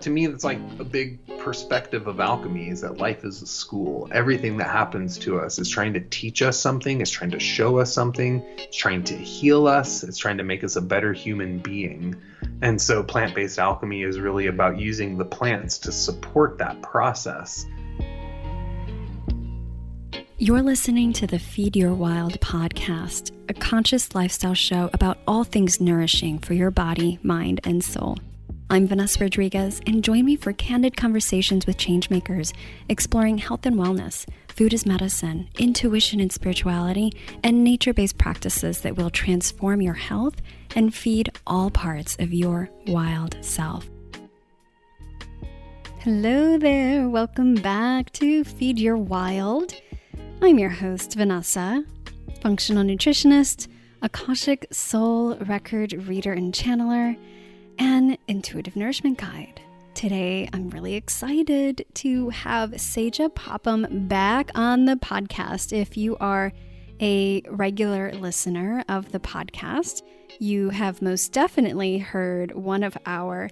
To me, it's like a big perspective of alchemy is that life is a school. Everything that happens to us is trying to teach us something, it's trying to show us something, it's trying to heal us, it's trying to make us a better human being. And so plant-based alchemy is really about using the plants to support that process. You're listening to the Feed Your Wild podcast, a conscious lifestyle show about all things nourishing for your body, mind, and soul. I'm Vanessa Rodriguez, and join me for candid conversations with changemakers, exploring health and wellness, food as medicine, intuition and spirituality, and nature-based practices that will transform your health and feed all parts of your wild self. Hello there, welcome back to Feed Your Wild. I'm your host, Vanessa, functional nutritionist, Akashic soul record reader and channeler, and intuitive nourishment guide. Today, I'm really excited to have Sajah Popham back on the podcast. If you are a regular listener of the podcast, you have most definitely heard one of our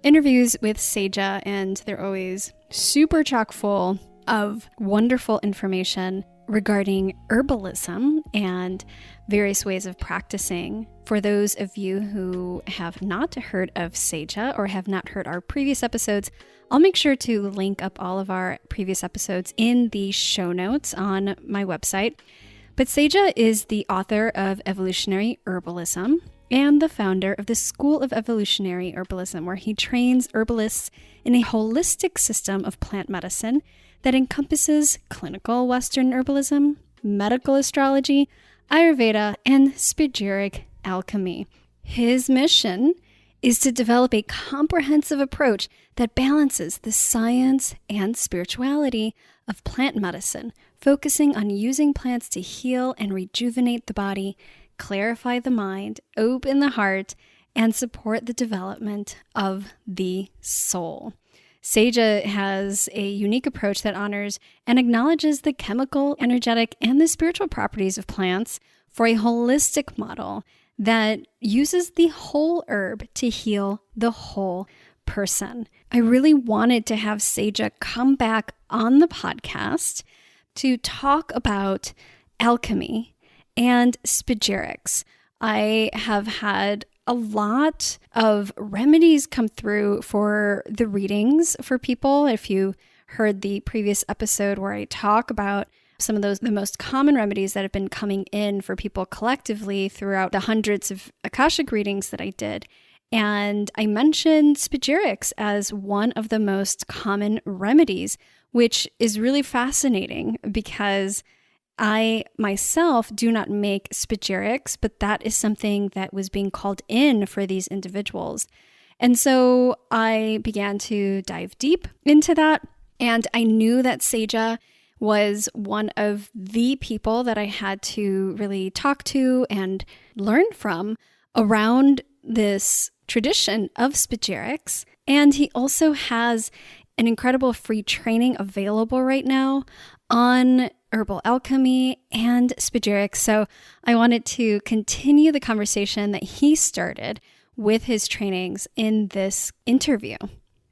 interviews with Sajah, and they're always super chock full of wonderful information regarding herbalism and various ways of practicing. For those of you who have not heard of Sajah or have not heard our previous episodes, I'll make sure to link up all of our previous episodes in the show notes on my website. But Sajah is the author of Evolutionary Herbalism and the founder of the School of Evolutionary Herbalism, where he trains herbalists in a holistic system of plant medicine that encompasses clinical Western herbalism, medical astrology, Ayurveda, and Spagyric alchemy. His mission is to develop a comprehensive approach that balances the science and spirituality of plant medicine, focusing on using plants to heal and rejuvenate the body, clarify the mind, open the heart, and support the development of the soul. Sajah has a unique approach that honors and acknowledges the chemical, energetic, and the spiritual properties of plants for a holistic model that uses the whole herb to heal the whole person. I really wanted to have Sajah come back on the podcast to talk about alchemy and Spagyrics. I have had a lot of remedies come through for the readings for people. If you heard the previous episode where I talk about some of the most common remedies that have been coming in for people collectively throughout the hundreds of Akashic readings that I did. And I mentioned Spagyrics as one of the most common remedies, which is really fascinating because I myself do not make Spagyrics, but that is something that was being called in for these individuals. And so I began to dive deep into that. And I knew that Sajah was one of the people that I had to really talk to and learn from around this tradition of Spagyrics. And he also has an incredible free training available right now on Herbal Alchemy and Spagyrics. So I wanted to continue the conversation that he started with his trainings in this interview.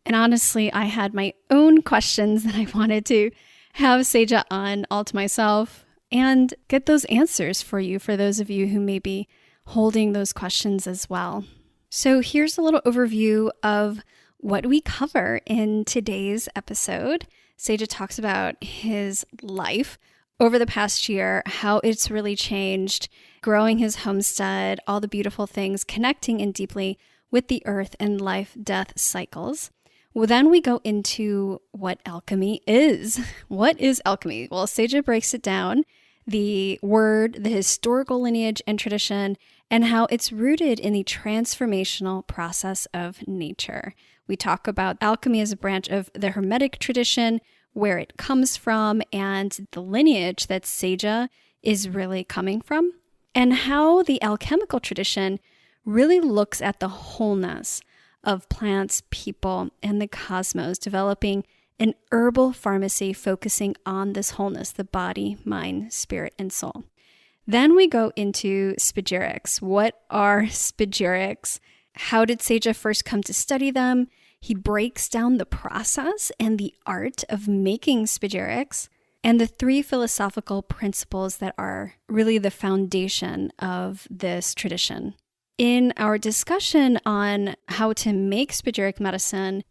And honestly, I had my own questions that I wanted to have Sajah on all to myself and get those answers for you, for those of you who may be holding those questions as well. So here's a little overview of what we cover in today's episode. Sajah talks about his life over the past year, how it's really changed, growing his homestead, all the beautiful things, connecting in deeply with the earth and life-death cycles. Well, then we go into what alchemy is. What is alchemy? Well, Sajah breaks it down, the word, the historical lineage and tradition, and how it's rooted in the transformational process of nature. We talk about alchemy as a branch of the Hermetic tradition, where it comes from, and the lineage that Sajah is really coming from, and how the alchemical tradition really looks at the wholeness of plants, people, and the cosmos, developing an herbal pharmacy focusing on this wholeness, the body, mind, spirit, and soul. Then we go into Spagyrics. What are Spagyrics? how did Sajah first come to study them? He breaks down the process and the art of making spagyrics and the 3 philosophical principles that are really the foundation of this tradition. In our discussion on how to make spagyric medicine,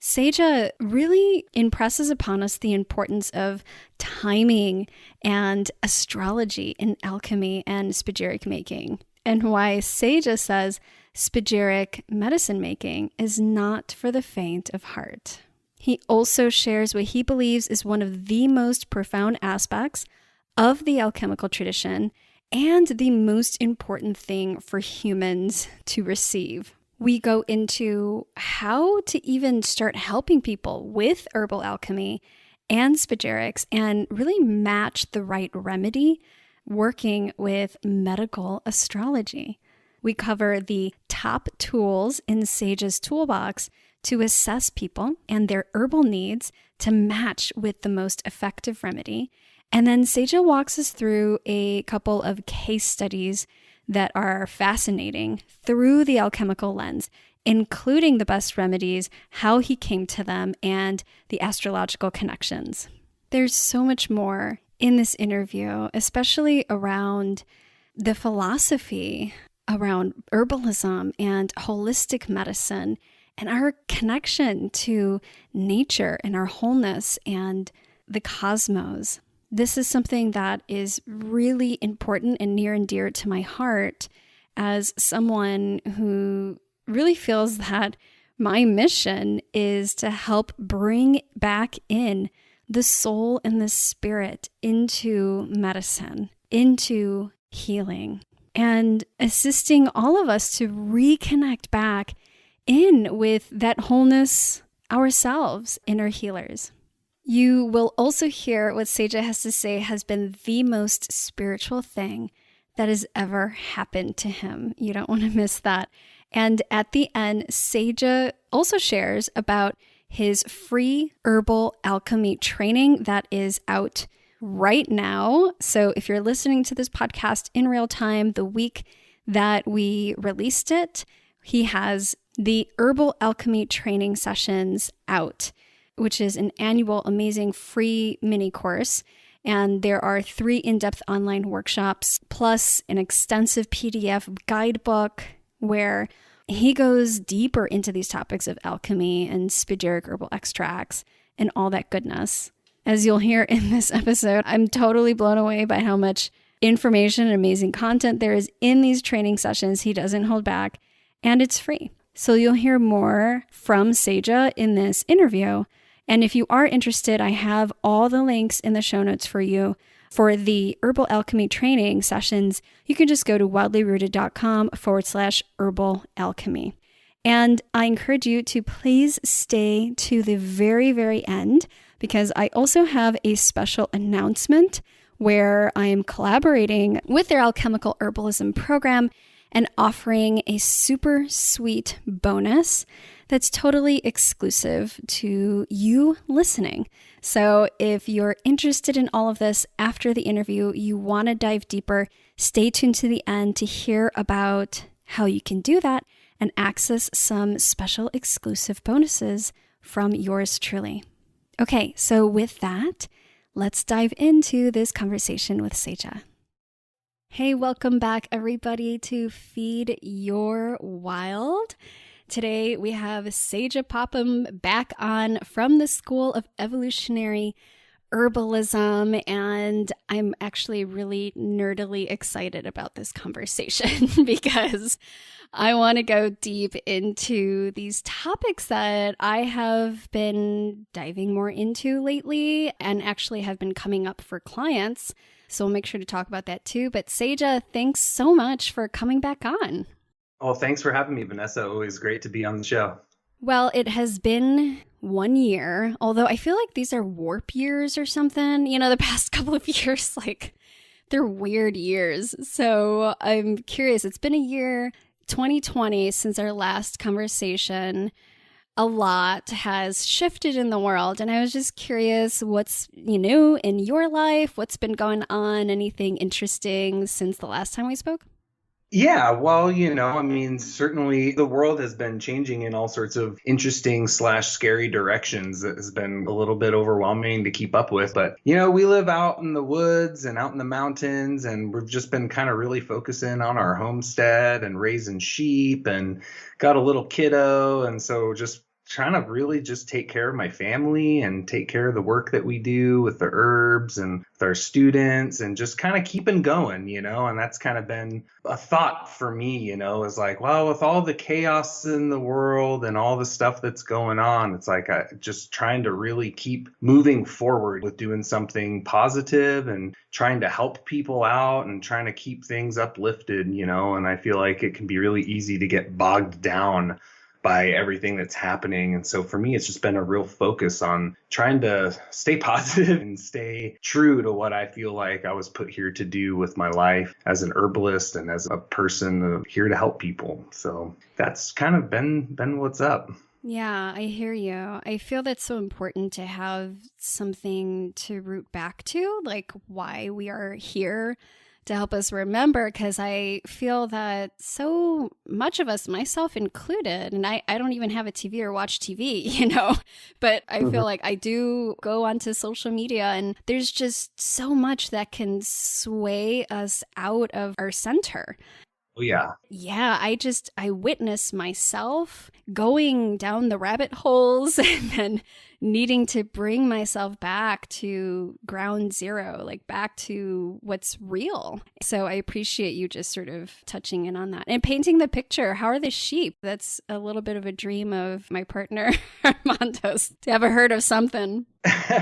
Sajah really impresses upon us the importance of timing and astrology in alchemy and spagyric making, and why Sajah says spagyric medicine making is not for the faint of heart. He also shares what he believes is one of the most profound aspects of the alchemical tradition and the most important thing for humans to receive. We go into how to even start helping people with herbal alchemy and spagyrics and really match the right remedy working with medical astrology. We cover the top tools in Sajah's toolbox to assess people and their herbal needs to match with the most effective remedy. And then Sajah walks us through a couple of case studies that are fascinating through the alchemical lens, including the best remedies, how he came to them, and the astrological connections. There's so much more in this interview, especially around the philosophy around herbalism and holistic medicine and our connection to nature and our wholeness and the cosmos. This is something that is really important and near and dear to my heart as someone who really feels that my mission is to help bring back in the soul and the spirit into medicine, into healing, and assisting all of us to reconnect back in with that wholeness ourselves, inner healers. You will also hear what Sajah has to say has been the most spiritual thing that has ever happened to him. You don't want to miss that. And at the end, Sajah also shares about his free herbal alchemy training that is out right now. So if you're listening to this podcast in real time, the week that we released it, he has the Herbal Alchemy training sessions out, which is an annual amazing free mini course. And there are 3 in-depth online workshops, plus an extensive PDF guidebook where he goes deeper into these topics of alchemy and spagyric herbal extracts and all that goodness. As you'll hear in this episode, I'm totally blown away by how much information and amazing content there is in these training sessions. He doesn't hold back, and it's free. So you'll hear more from Sajah in this interview. And if you are interested, I have all the links in the show notes for you. For the Herbal Alchemy training sessions, you can just go to wildlyrooted.com/herbal alchemy. And I encourage you to please stay to the very, very end, because I also have a special announcement where I am collaborating with their alchemical herbalism program and offering a super sweet bonus that's totally exclusive to you listening. So if you're interested in all of this after the interview, you want to dive deeper, stay tuned to the end to hear about how you can do that and access some special exclusive bonuses from yours truly. Okay, so with that, let's dive into this conversation with Sajah. Hey, welcome back everybody to Feed Your Wild. Today we have Sajah Popham back on from the School of Evolutionary Herbalism, and I'm actually really nerdily excited about this conversation because I want to go deep into these topics that I have been diving more into lately and actually have been coming up for clients. So we'll make sure to talk about that too. But Sajah, thanks so much for coming back on. Oh, thanks for having me, Vanessa. Always great to be on the show. Well, it has been 1 year, although I feel like these are warp years or something. You know, the past couple of years, like they're weird years. So I'm curious. It's been a year, 2020, since our last conversation. A lot has shifted in the world, and I was just curious what's new in your life, what's been going on, anything interesting since the last time we spoke? Yeah, well, certainly the world has been changing in all sorts of interesting slash scary directions that has been a little bit overwhelming to keep up with. But, we live out in the woods and out in the mountains, and we've just been kind of really focusing on our homestead and raising sheep and got a little kiddo. And so just trying to really just take care of my family and take care of the work that we do with the herbs and with our students and just kind of keeping going, and that's kind of been a thought for me, is like, well, with all the chaos in the world and all the stuff that's going on, it's like just trying to really keep moving forward with doing something positive and trying to help people out and trying to keep things uplifted, and I feel like it can be really easy to get bogged down by everything that's happening. And so for me, it's just been a real focus on trying to stay positive and stay true to what I feel like I was put here to do with my life as an herbalist and as a person here to help people. So that's kind of been what's up. Yeah, I hear you. I feel that's so important to have something to root back to, like why we are here, to help us remember, because I feel that so much of us, myself included, and I don't even have a TV or watch TV, but I feel like I do go onto social media and there's just so much that can sway us out of our center. Oh, yeah. Yeah, I witness myself going down the rabbit holes and then needing to bring myself back to ground zero, like back to what's real. So I appreciate you just sort of touching in on that and painting the picture. How are the sheep? That's a little bit of a dream of my partner, Armando's, to have a herd of something.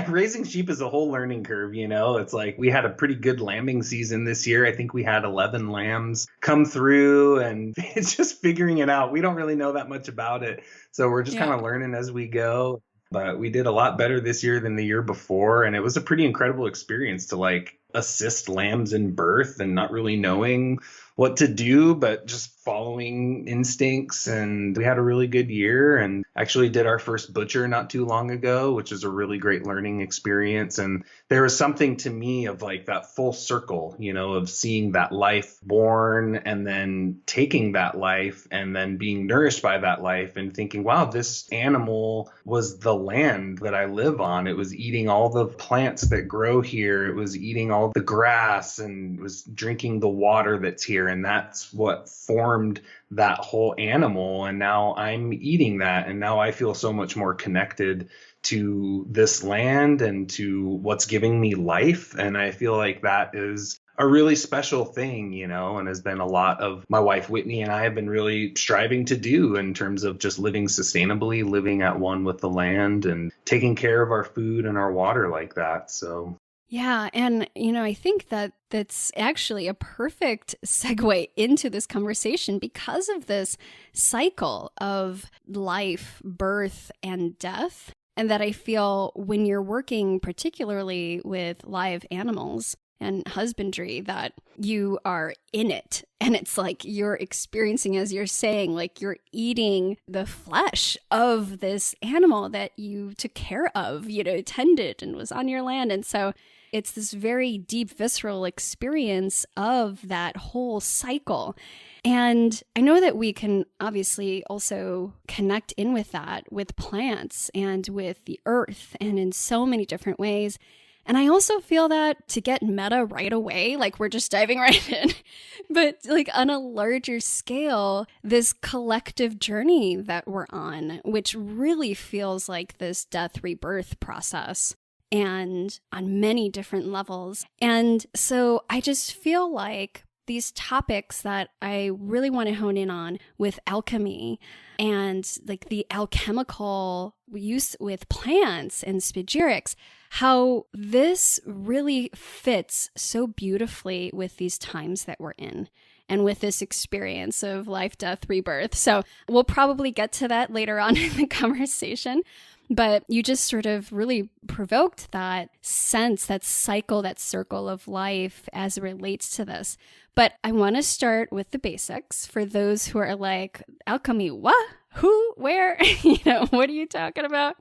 Raising sheep is a whole learning curve, It's like we had a pretty good lambing season this year. I think we had 11 lambs come through, and it's just figuring it out. We don't really know that much about it. So we're just kind of learning as we go. But we did a lot better this year than the year before. And it was a pretty incredible experience to assist lambs in birth and not really knowing what to do, but just following instincts. And we had a really good year and actually did our first butcher not too long ago, which is a really great learning experience. And there was something to me of that full circle, of seeing that life born and then taking that life and then being nourished by that life and thinking, wow, this animal was the land that I live on. It was eating all the plants that grow here. It was eating all the grass and was drinking the water that's here. And that's what formed that whole animal. And now I'm eating that. And now I feel so much more connected to this land and to what's giving me life. And I feel like that is a really special thing, and has been a lot of my wife, Whitney, and I have been really striving to do in terms of just living sustainably, living at one with the land and taking care of our food and our water like that. So yeah. And, I think that that's actually a perfect segue into this conversation because of this cycle of life, birth, and death. And that I feel when you're working particularly with live animals and husbandry, that you are in it. And it's like you're experiencing, as you're saying, like you're eating the flesh of this animal that you took care of, tended and was on your land. And so it's this very deep, visceral experience of that whole cycle. And I know that we can obviously also connect in with that with plants and with the earth and in so many different ways. And I also feel that to get meta right away, like we're just diving right in, but on a larger scale, this collective journey that we're on, which really feels like this death rebirth process. And on many different levels. And so I just feel like these topics that I really want to hone in on with alchemy and the alchemical use with plants and spagyrics, how this really fits so beautifully with these times that we're in and with this experience of life, death, rebirth. So we'll probably get to that later on in the conversation. But you just sort of really provoked that sense, that cycle, that circle of life as it relates to this. But I want to start with the basics for those who are like, alchemy, what? Who? Where? What are you talking about?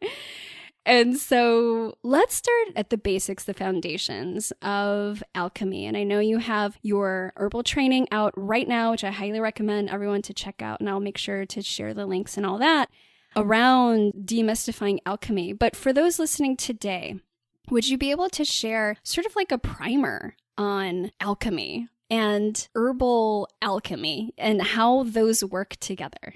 And so let's start at the basics, the foundations of alchemy. And I know you have your herbal training out right now, which I highly recommend everyone to check out. And I'll make sure to share the links and all that around demystifying alchemy. But for those listening today, would you be able to share sort of like a primer on alchemy and herbal alchemy and how those work together?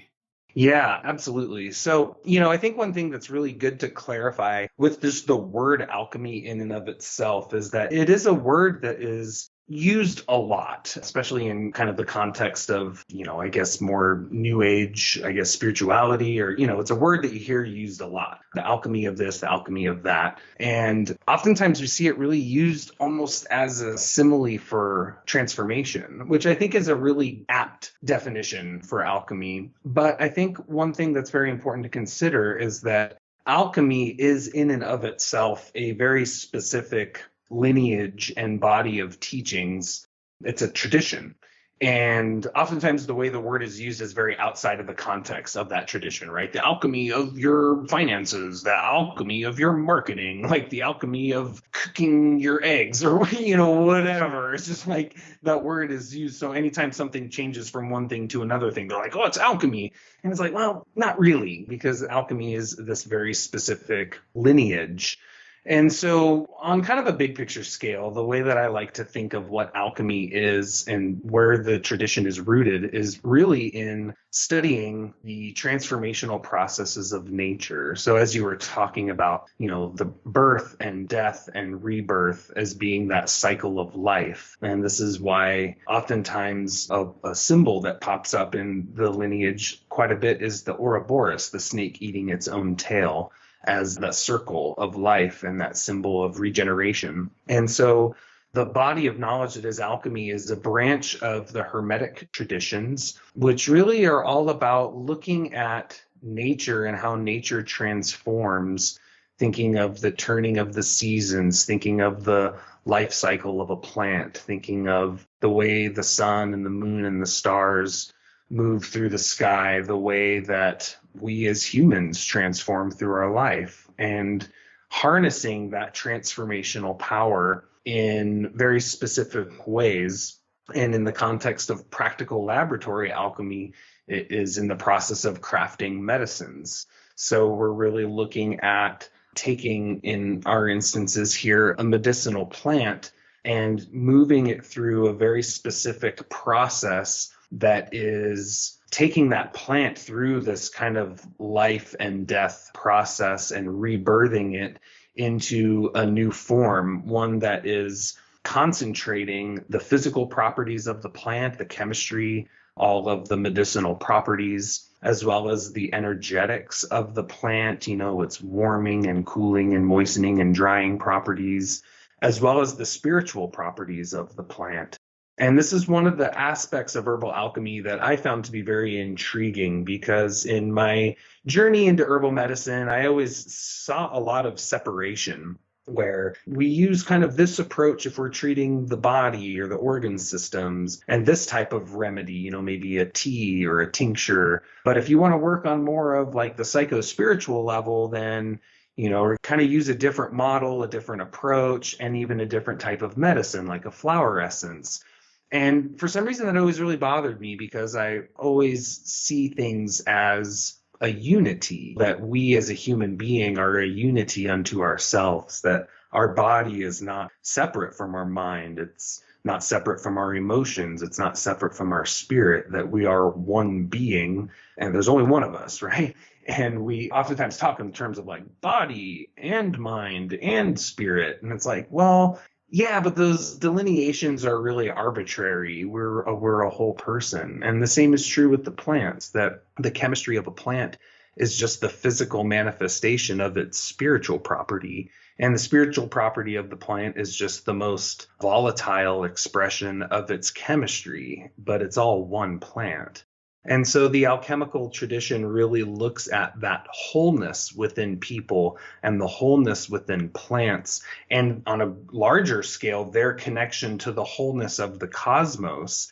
Yeah, absolutely. So, I think one thing that's really good to clarify with just the word alchemy in and of itself is that it is a word that is used a lot, especially in kind of the context of, I guess more new age, spirituality, or, it's a word that you hear used a lot. The alchemy of this, the alchemy of that. And oftentimes we see it really used almost as a simile for transformation, which I think is a really apt definition for alchemy. But I think one thing that's very important to consider is that alchemy is in and of itself a very specific lineage and body of teachings. It's a tradition. And oftentimes the way the word is used is very outside of the context of that tradition, right? The alchemy of your finances, the alchemy of your marketing, like the alchemy of cooking your eggs or, whatever. It's just like that word is used. So anytime something changes from one thing to another thing, they're like, oh, it's alchemy. And it's like, well, not really, because alchemy is this very specific lineage. And so on kind of a big picture scale, the way that I like to think of what alchemy is and where the tradition is rooted is really in studying the transformational processes of nature. So as you were talking about, the birth and death and rebirth as being that cycle of life. And this is why oftentimes a symbol that pops up in the lineage quite a bit is the Ouroboros, the snake eating its own tail, as that circle of life and that symbol of regeneration. And so the body of knowledge that is alchemy is a branch of the Hermetic traditions, which really are all about looking at nature and how nature transforms, thinking of the turning of the seasons, thinking of the life cycle of a plant, thinking of the way the sun and the moon and the stars move through the sky, the way that we as humans transform through our life, and harnessing that transformational power in very specific ways. And in the context of practical laboratory alchemy, it is in the process of crafting medicines. So we're really looking at taking, in our instances here, a medicinal plant and moving it through a very specific process that is taking that plant through this kind of life and death process and rebirthing it into a new form, one that is concentrating the physical properties of the plant, the chemistry, all of the medicinal properties, as well as the energetics of the plant, its warming and cooling and moistening and drying properties, as well as the spiritual properties of the plant. And this is one of the aspects of herbal alchemy that I found to be very intriguing, because in my journey into herbal medicine, I always saw a lot of separation, where we use kind of this approach if we're treating the body or the organ systems, and this type of remedy, maybe a tea or a tincture. But if you want to work on more of like the psycho-spiritual level, then or kind of use a different model, a different approach, and even a different type of medicine, like a flower essence. And for some reason, that always really bothered me, because I always see things as a unity, that we as a human being are a unity unto ourselves, that our body is not separate from our mind. It's not separate from our emotions. It's not separate from our spirit, that we are one being, and there's only one of us, right? And we oftentimes talk in terms of like body and mind and spirit. And it's like, well, yeah, but those delineations are really arbitrary. We're a whole person. And the same is true with the plants, that the chemistry of a plant is just the physical manifestation of its spiritual property. And the spiritual property of the plant is just the most volatile expression of its chemistry, but it's all one plant. And so the alchemical tradition really looks at that wholeness within people and the wholeness within plants, and on a larger scale, their connection to the wholeness of the cosmos.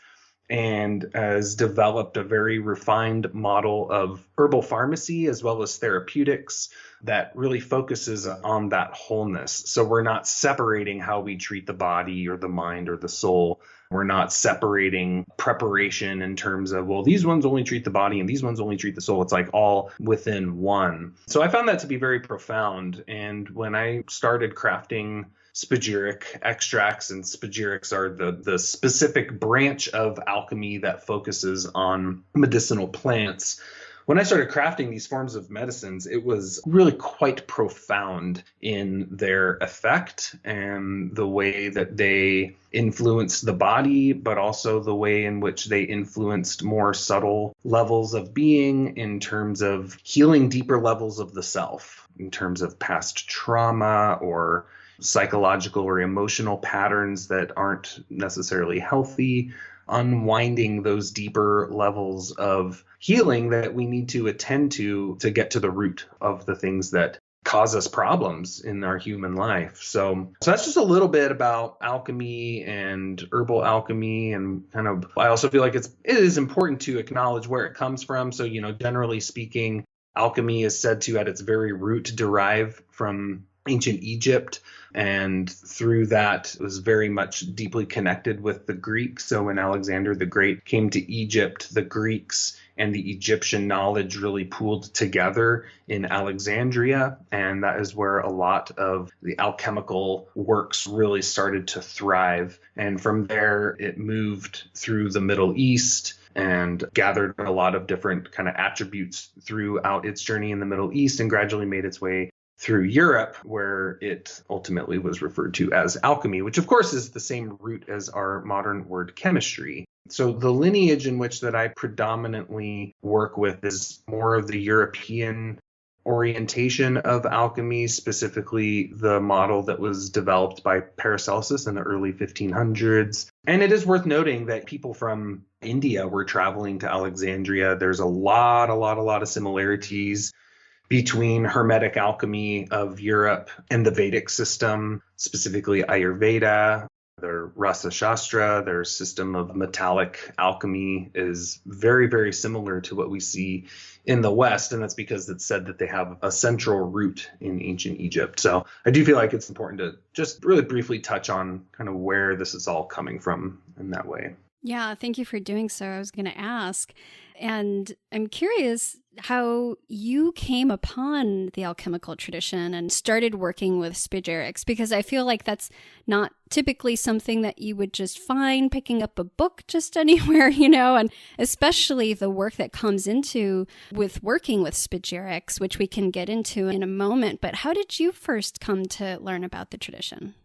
and has developed a very refined model of herbal pharmacy as well as therapeutics that really focuses on that wholeness. So we're not separating how we treat the body or the mind or the soul. We're not separating preparation in terms of, well, these ones only treat the body and these ones only treat the soul. It's like all within one. So I found that to be very profound. And when I started crafting spagyric extracts, and spagyrics are the specific branch of alchemy that focuses on medicinal plants. When I started crafting these forms of medicines, it was really quite profound in their effect and the way that they influenced the body, but also the way in which they influenced more subtle levels of being in terms of healing deeper levels of the self, in terms of past trauma or psychological or emotional patterns that aren't necessarily healthy, unwinding those deeper levels of healing that we need to attend to get to the root of the things that cause us problems in our human life. So that's just a little bit about alchemy and herbal alchemy, and kind of, I also feel like it is important to acknowledge where it comes from. So, generally speaking, alchemy is said to, at its very root, derive from ancient Egypt, and through that was very much deeply connected with the Greeks. So when Alexander the Great came to Egypt, the Greeks and the Egyptian knowledge really pooled together in Alexandria, and that is where a lot of the alchemical works really started to thrive. And from there, it moved through the Middle East and gathered a lot of different kind of attributes throughout its journey in the Middle East, and gradually made its way through Europe, where it ultimately was referred to as alchemy, which of course is the same root as our modern word chemistry. So the lineage in which that I predominantly work with is more of the European orientation of alchemy, specifically the model that was developed by Paracelsus in the early 1500s. And it is worth noting that people from India were traveling to Alexandria. There's a lot of similarities between Hermetic alchemy of Europe and the Vedic system, specifically Ayurveda, their Rasa Shastra, their system of metallic alchemy is very, very similar to what we see in the West. And that's because it's said that they have a central root in ancient Egypt. So I do feel like it's important to just really briefly touch on kind of where this is all coming from in that way. Yeah, thank you for doing so. I was going to ask, and I'm curious how you came upon the alchemical tradition and started working with spagyrics, because I feel like that's not typically something that you would just find picking up a book just anywhere, and especially the work that comes into with working with spagyrics, which we can get into in a moment. But how did you first come to learn about the tradition?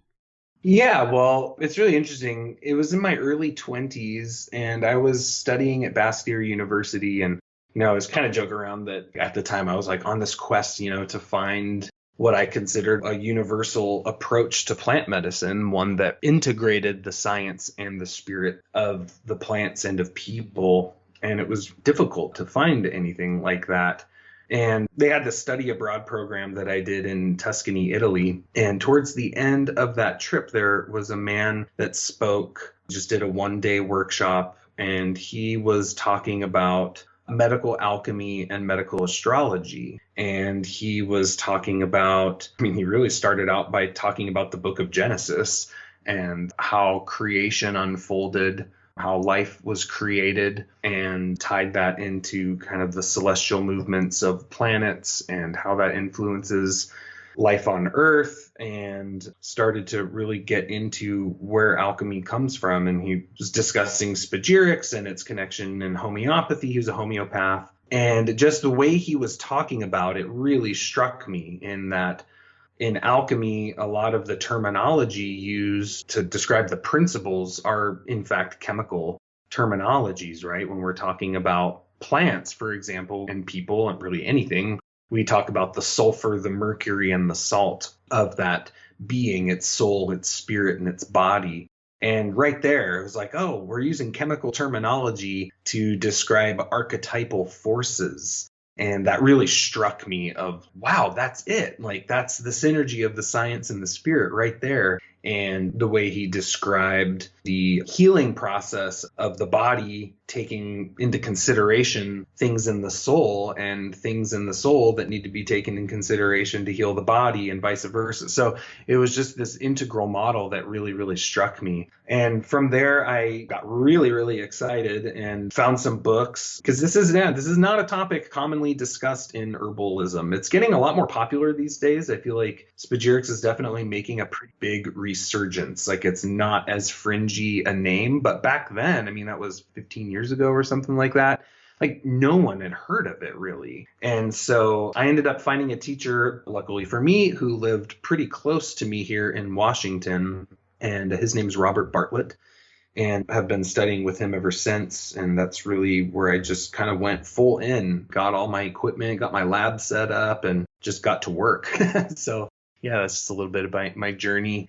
Yeah, well, it's really interesting. It was in my early 20s, and I was studying at Bastyr University. And, I was kind of joking around that at the time I was like on this quest, to find what I considered a universal approach to plant medicine, one that integrated the science and the spirit of the plants and of people. And it was difficult to find anything like that. And they had this study abroad program that I did in Tuscany, Italy. And towards the end of that trip, there was a man that spoke, just did a one-day workshop, and he was talking about medical alchemy and medical astrology. And he was talking about, he really started out by talking about the book of Genesis and how creation unfolded, how life was created, and tied that into kind of the celestial movements of planets and how that influences life on Earth, and started to really get into where alchemy comes from. And he was discussing spagyrics and its connection in homeopathy. He was a homeopath. And just the way he was talking about it really struck me, in that in alchemy, a lot of the terminology used to describe the principles are, in fact, chemical terminologies, right? When we're talking about plants, for example, and people, and really anything, we talk about the sulfur, the mercury, and the salt of that being, its soul, its spirit, and its body. And right there, it was like, oh, we're using chemical terminology to describe archetypal forces. And that really struck me of, wow, that's it. Like, that's the synergy of the science and the spirit right there. and the way he described the healing process of the body, taking into consideration things in the soul and things in the soul that need to be taken in consideration to heal the body and vice versa. So it was just this integral model that really, really struck me. And from there, I got really, really excited and found some books, because this is not a topic commonly discussed in herbalism. It's getting a lot more popular these days. I feel like Spagyrics is definitely making a pretty big resurgence. Like, it's not as fringy a name, but back then, I mean, that was 15 years ago or something like that. Like, no one had heard of it really. And so I ended up finding a teacher, luckily for me, who lived pretty close to me here in Washington. And his name's Robert Bartlett, and have been studying with him ever since. And that's really where I just kind of went full in, got all my equipment, got my lab set up, and just got to work. So yeah, that's just a little bit about my journey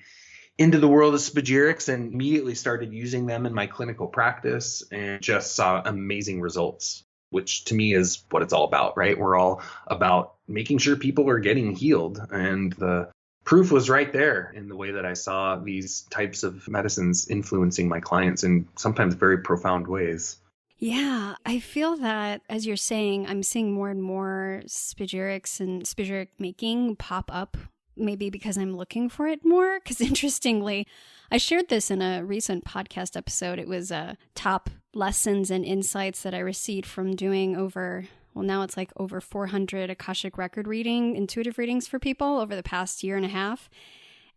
into the world of Spagyrics, and immediately started using them in my clinical practice and just saw amazing results, which to me is what it's all about, right? We're all about making sure people are getting healed. And the proof was right there in the way that I saw these types of medicines influencing my clients in sometimes very profound ways. Yeah, I feel that, as you're saying, I'm seeing more and more Spagyrics and Spagyric making pop up, maybe because I'm looking for it more. Because interestingly, I shared this in a recent podcast episode. It was top lessons and insights that I received from doing now it's like over 400 Akashic record intuitive readings for people over the past year and a half.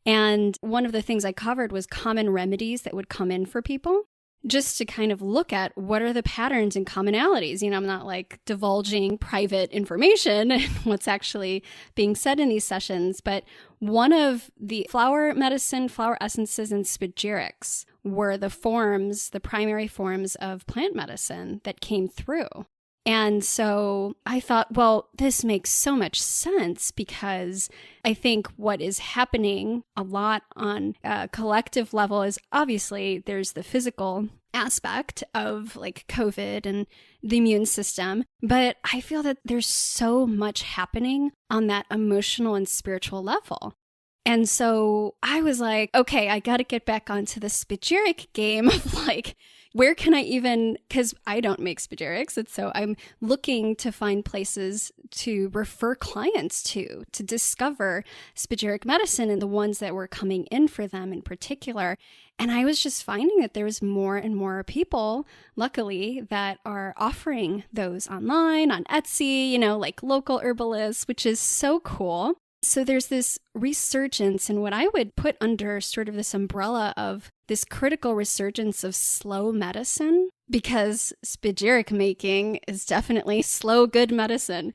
And one of the things I covered was common remedies that would come in for people, just to kind of look at what are the patterns and commonalities. I'm not like divulging private information and what's actually being said in these sessions, but one of the flower medicine, flower essences, and Spagyrics were the primary forms of plant medicine that came through. And so I thought, well, this makes so much sense, because I think what is happening a lot on a collective level is, obviously there's the physical aspect of like COVID and the immune system, but I feel that there's so much happening on that emotional and spiritual level. And so I was like, okay, I got to get back onto the Spagyric game of like, where can I even, because I don't make Spagyrics, and so I'm looking to find places to refer clients to discover Spagyric medicine and the ones that were coming in for them in particular. And I was just finding that there was more and more people, luckily, that are offering those online, on Etsy, like local herbalists, which is so cool. So there's this resurgence in what I would put under sort of this umbrella of this critical resurgence of slow medicine, because Spagyric making is definitely slow, good medicine.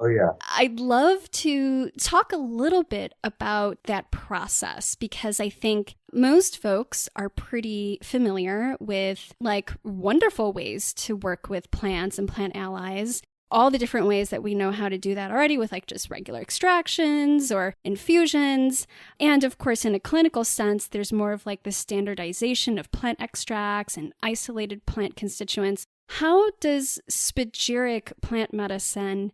Oh, yeah. I'd love to talk a little bit about that process, because I think most folks are pretty familiar with like wonderful ways to work with plants and plant allies. All the different ways that we know how to do that already, with like just regular extractions or infusions. And of course, in a clinical sense, there's more of like the standardization of plant extracts and isolated plant constituents. How does Spagyric plant medicine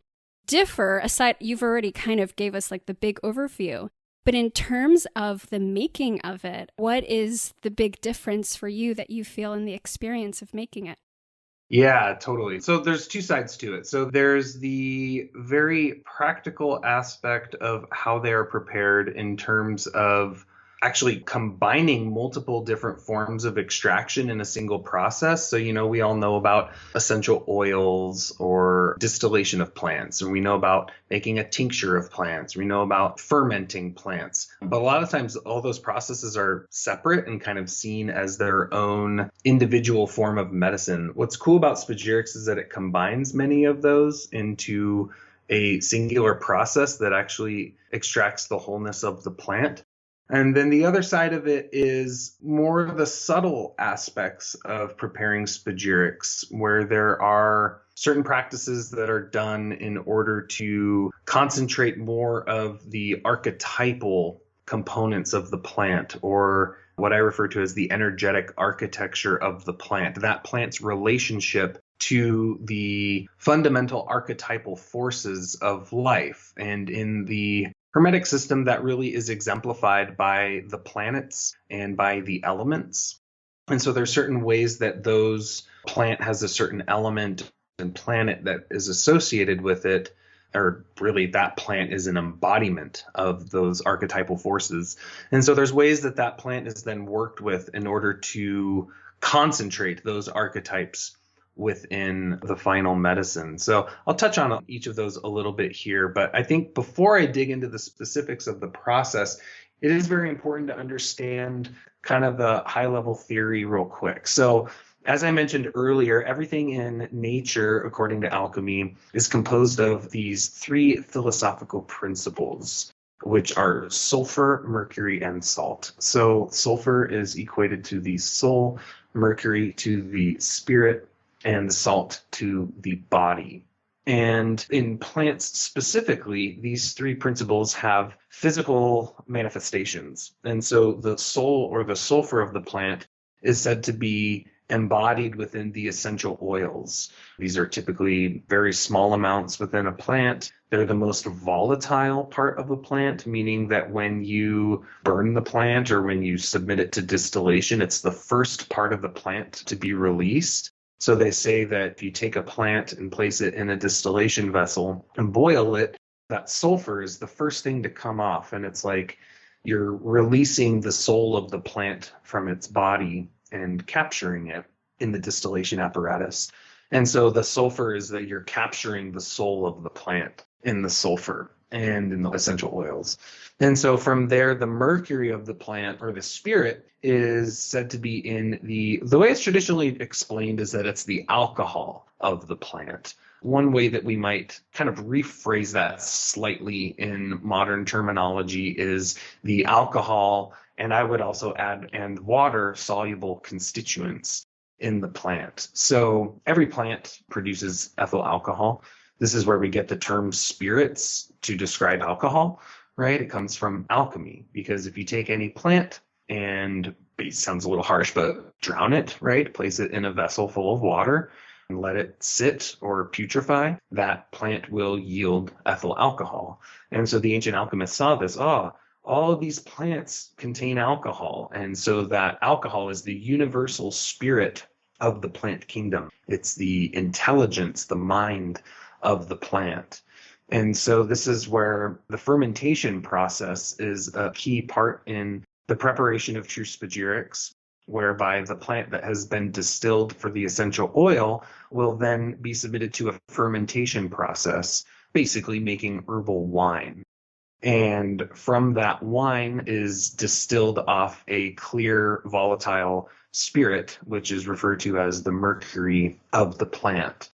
differ? Aside, you've already kind of gave us like the big overview, but in terms of the making of it, what is the big difference for you that you feel in the experience of making it? Yeah, totally. So there's two sides to it. So there's the very practical aspect of how they are prepared in terms of actually combining multiple different forms of extraction in a single process. So, we all know about essential oils or distillation of plants, and we know about making a tincture of plants. We know about fermenting plants. But a lot of times all those processes are separate and kind of seen as their own individual form of medicine. What's cool about Spagyrics is that it combines many of those into a singular process that actually extracts the wholeness of the plant. And then the other side of it is more the subtle aspects of preparing Spagyrics, where there are certain practices that are done in order to concentrate more of the archetypal components of the plant, or what I refer to as the energetic architecture of the plant, that plant's relationship to the fundamental archetypal forces of life. And in the hermetic system that really is exemplified by the planets and by the elements. And so there's certain ways that those plant has a certain element and planet that is associated with it, or really that plant is an embodiment of those archetypal forces. And so there's ways that that plant is then worked with in order to concentrate those archetypes within the final medicine. So I'll touch on each of those a little bit here, but I think before I dig into the specifics of the process, it is very important to understand kind of the high level theory real quick. So as I mentioned earlier, everything in nature, according to alchemy, is composed of these three philosophical principles, which are sulfur, mercury, and salt. So sulfur is equated to the soul, mercury to the spirit, and salt to the body. And in plants specifically, these three principles have physical manifestations. And so the soul or the sulfur of the plant is said to be embodied within the essential oils. These are typically very small amounts within a plant. They're the most volatile part of the plant, meaning that when you burn the plant or when you submit it to distillation, it's the first part of the plant to be released. So they say that if you take a plant and place it in a distillation vessel and boil it, that sulfur is the first thing to come off. And it's like you're releasing the soul of the plant from its body and capturing it in the distillation apparatus. And so the sulfur is that you're capturing the soul of the plant in the sulfur and in the essential oils. And so from there, the mercury of the plant or the spirit is said to be in the way it's traditionally explained is that it's the alcohol of the plant. One way that we might kind of rephrase that slightly in modern terminology is the alcohol, and I would also add, and water soluble constituents in the plant. So every plant produces ethyl alcohol. This is where we get the term spirits to describe alcohol, right? It comes from alchemy, because if you take any plant and, it sounds a little harsh, but drown it, right? Place it in a vessel full of water and let it sit or putrefy, that plant will yield ethyl alcohol. And so the ancient alchemists saw this, all of these plants contain alcohol. And so that alcohol is the universal spirit of the plant kingdom. It's the intelligence, the mind of the plant. And so this is where the fermentation process is a key part in the preparation of true spagyrics, whereby the plant that has been distilled for the essential oil will then be submitted to a fermentation process, basically making herbal wine. And from that wine is distilled off a clear, volatile spirit, which is referred to as the mercury of the plant.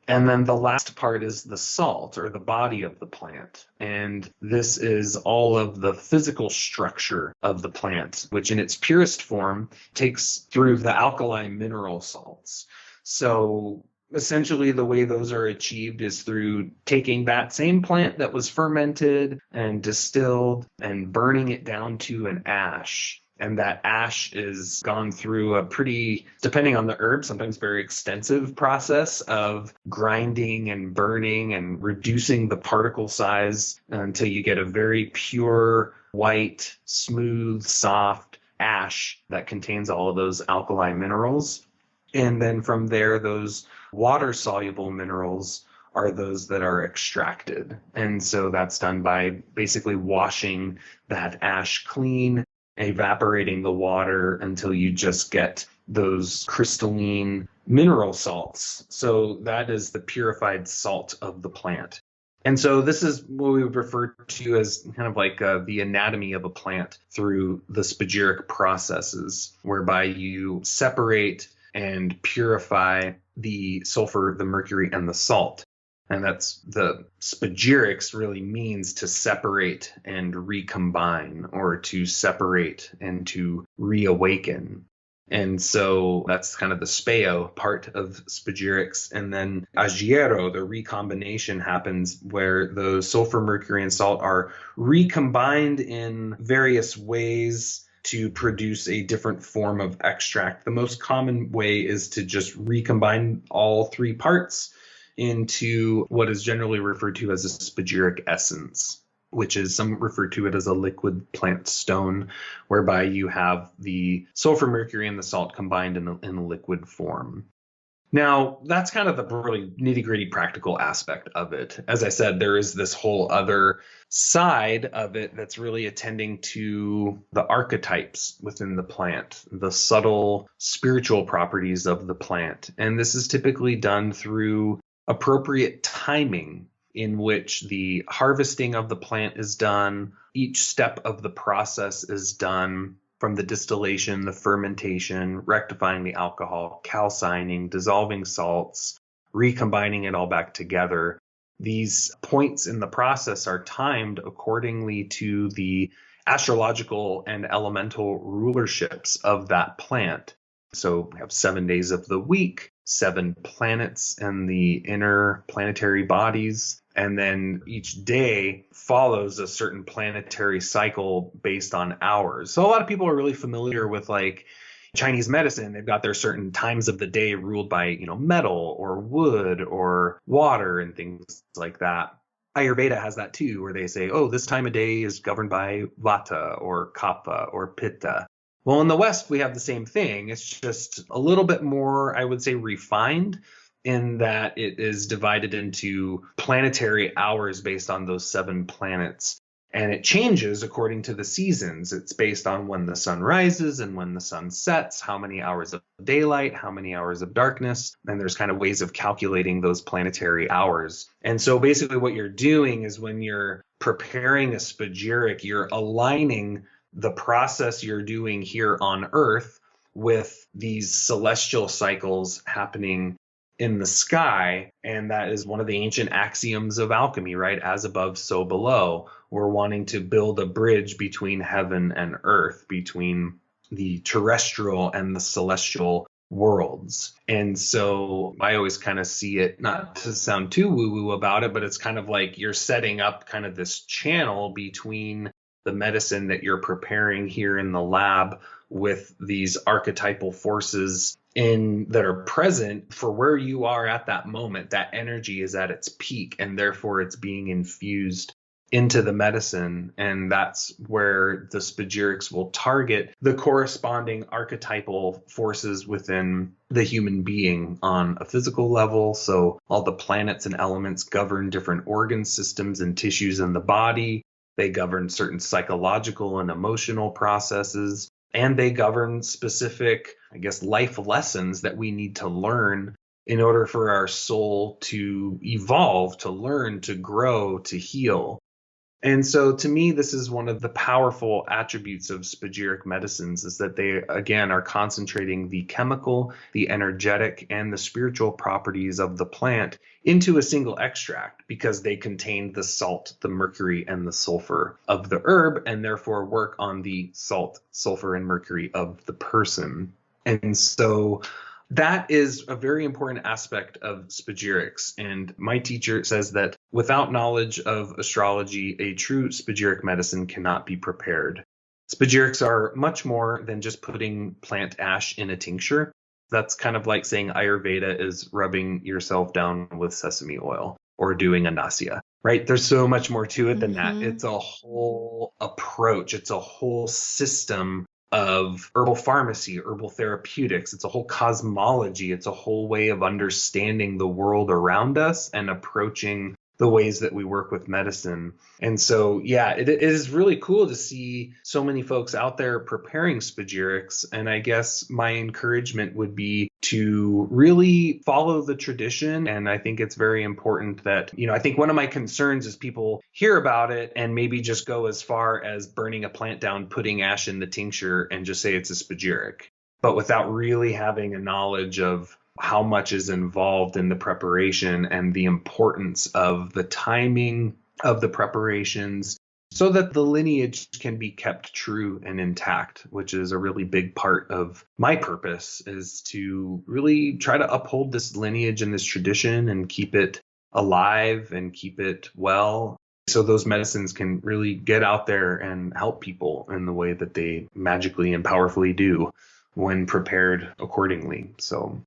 And then the last part is the salt, or the body of the plant. And this is all of the physical structure of the plant, which in its purest form takes through the alkali mineral salts. So essentially the way those are achieved is through taking that same plant that was fermented and distilled and burning it down to an ash. And that ash is gone through a pretty, depending on the herb, sometimes very extensive process of grinding and burning and reducing the particle size until you get a very pure, white, smooth, soft ash that contains all of those alkali minerals. And then from there, those water-soluble minerals are those that are extracted. And so that's done by basically washing that ash clean, evaporating the water until you just get those crystalline mineral salts. So that is the purified salt of the plant. And so this is what we would refer to as kind of like the anatomy of a plant through the spagyric processes, whereby you separate and purify the sulfur, the mercury, and the salt. And that's the spagyrics really means to separate and recombine, or to separate and to reawaken. And so that's kind of the speo part of spagyrics. And then aggiero, the recombination, happens where the sulfur, mercury, and salt are recombined in various ways to produce a different form of extract. The most common way is to just recombine all three parts into what is generally referred to as a spagyric essence, which is some refer to it as a liquid plant stone, whereby you have the sulfur, mercury, and the salt combined in a liquid form. Now, that's kind of the really nitty-gritty practical aspect of it. As I said, there is this whole other side of it that's really attending to the archetypes within the plant, the subtle spiritual properties of the plant. And this is typically done through appropriate timing in which the harvesting of the plant is done. Each step of the process is done, from the distillation, the fermentation, rectifying the alcohol, calcining, dissolving salts, recombining it all back together. These points in the process are timed accordingly to the astrological and elemental rulerships of that plant. So we have 7 days of the week, 7 planets and the inner planetary bodies. And then each day follows a certain planetary cycle based on hours. So a lot of people are really familiar with like Chinese medicine. They've got their certain times of the day ruled by, metal or wood or water and things like that. Ayurveda has that too, where they say, oh, this time of day is governed by Vata or Kapha or Pitta. Well, in the West, we have the same thing. It's just a little bit more, I would say, refined, in that it is divided into planetary hours based on those 7 planets. And it changes according to the seasons. It's based on when the sun rises and when the sun sets, how many hours of daylight, how many hours of darkness. And there's kind of ways of calculating those planetary hours. And so basically what you're doing is when you're preparing a spagyric, you're aligning the process you're doing here on Earth with these celestial cycles happening in the sky. And that is one of the ancient axioms of alchemy, right? As above, so below. We're wanting to build a bridge between heaven and earth, between the terrestrial and the celestial worlds. And so I always kind of see it, not to sound too woo-woo about it, but it's kind of like you're setting up kind of this channel between the medicine that you're preparing here in the lab with these archetypal forces that are present for where you are at that moment. That energy is at its peak, and therefore it's being infused into the medicine. And that's where the spagyrics will target the corresponding archetypal forces within the human being on a physical level. So all the planets and elements govern different organ systems and tissues in the body. They govern certain psychological and emotional processes, and they govern specific, life lessons that we need to learn in order for our soul to evolve, to learn, to grow, to heal. And so to me, this is one of the powerful attributes of spagyric medicines, is that they, again, are concentrating the chemical, the energetic, and the spiritual properties of the plant into a single extract, because they contain the salt, the mercury, and the sulfur of the herb, and therefore work on the salt, sulfur, and mercury of the person. And so that is a very important aspect of spagyrics. And my teacher says that without knowledge of astrology, a true spagyric medicine cannot be prepared. Spagyrics are much more than just putting plant ash in a tincture. That's kind of like saying Ayurveda is rubbing yourself down with sesame oil or doing a nasya, right? There's so much more to it than that. It's a whole approach. It's a whole system of herbal pharmacy, herbal therapeutics. It's a whole cosmology. It's a whole way of understanding the world around us and approaching the ways that we work with medicine. And so, it is really cool to see so many folks out there preparing spagyrics. And I guess my encouragement would be to really follow the tradition. And I think it's very important that, I think one of my concerns is people hear about it and maybe just go as far as burning a plant down, putting ash in the tincture, and just say it's a spagyric, but without really having a knowledge of how much is involved in the preparation and the importance of the timing of the preparations, so that the lineage can be kept true and intact, which is a really big part of my purpose, is to really try to uphold this lineage and this tradition and keep it alive and keep it well, so those medicines can really get out there and help people in the way that they magically and powerfully do when prepared accordingly. So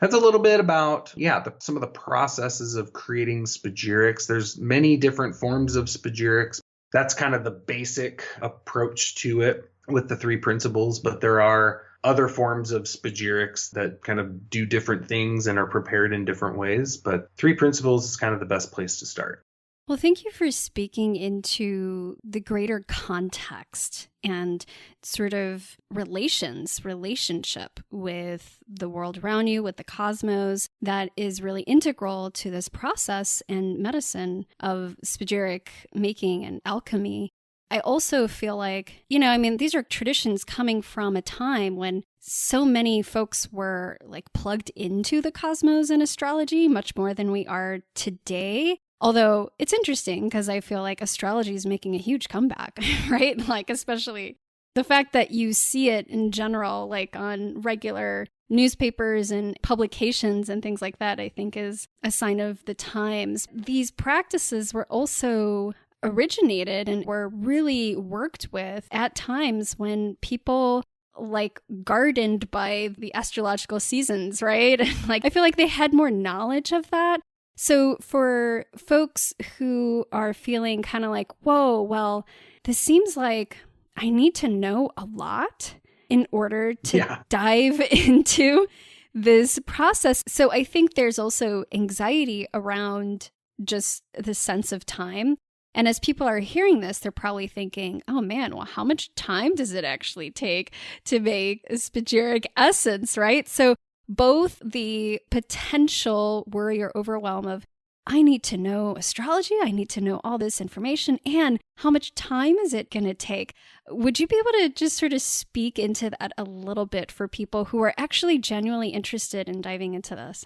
that's a little bit about, some of the processes of creating spagyrics. There's many different forms of spagyrics. That's kind of the basic approach to it with the three principles, but there are other forms of spagyrics that kind of do different things and are prepared in different ways. But three principles is kind of the best place to start. Well, thank you for speaking into the greater context and sort of relationship with the world around you, with the cosmos, that is really integral to this process and medicine of spagyric making and alchemy. I also feel like, these are traditions coming from a time when so many folks were like plugged into the cosmos and astrology much more than we are today. Although it's interesting because I feel like astrology is making a huge comeback, right? Like, especially the fact that you see it in general, like on regular newspapers and publications and things like that, I think is a sign of the times. These practices were also originated and were really worked with at times when people like gardened by the astrological seasons, right? Like, I feel like they had more knowledge of that. So for folks who are feeling kind of like, whoa, well, this seems like I need to know a lot in order to dive into this process. So I think there's also anxiety around just the sense of time. And as people are hearing this, they're probably thinking, oh man, well, how much time does it actually take to make a spagyric essence, right? So both the potential worry or overwhelm of, I need to know astrology, I need to know all this information, and how much time is it going to take? Would you be able to just sort of speak into that a little bit for people who are actually genuinely interested in diving into this?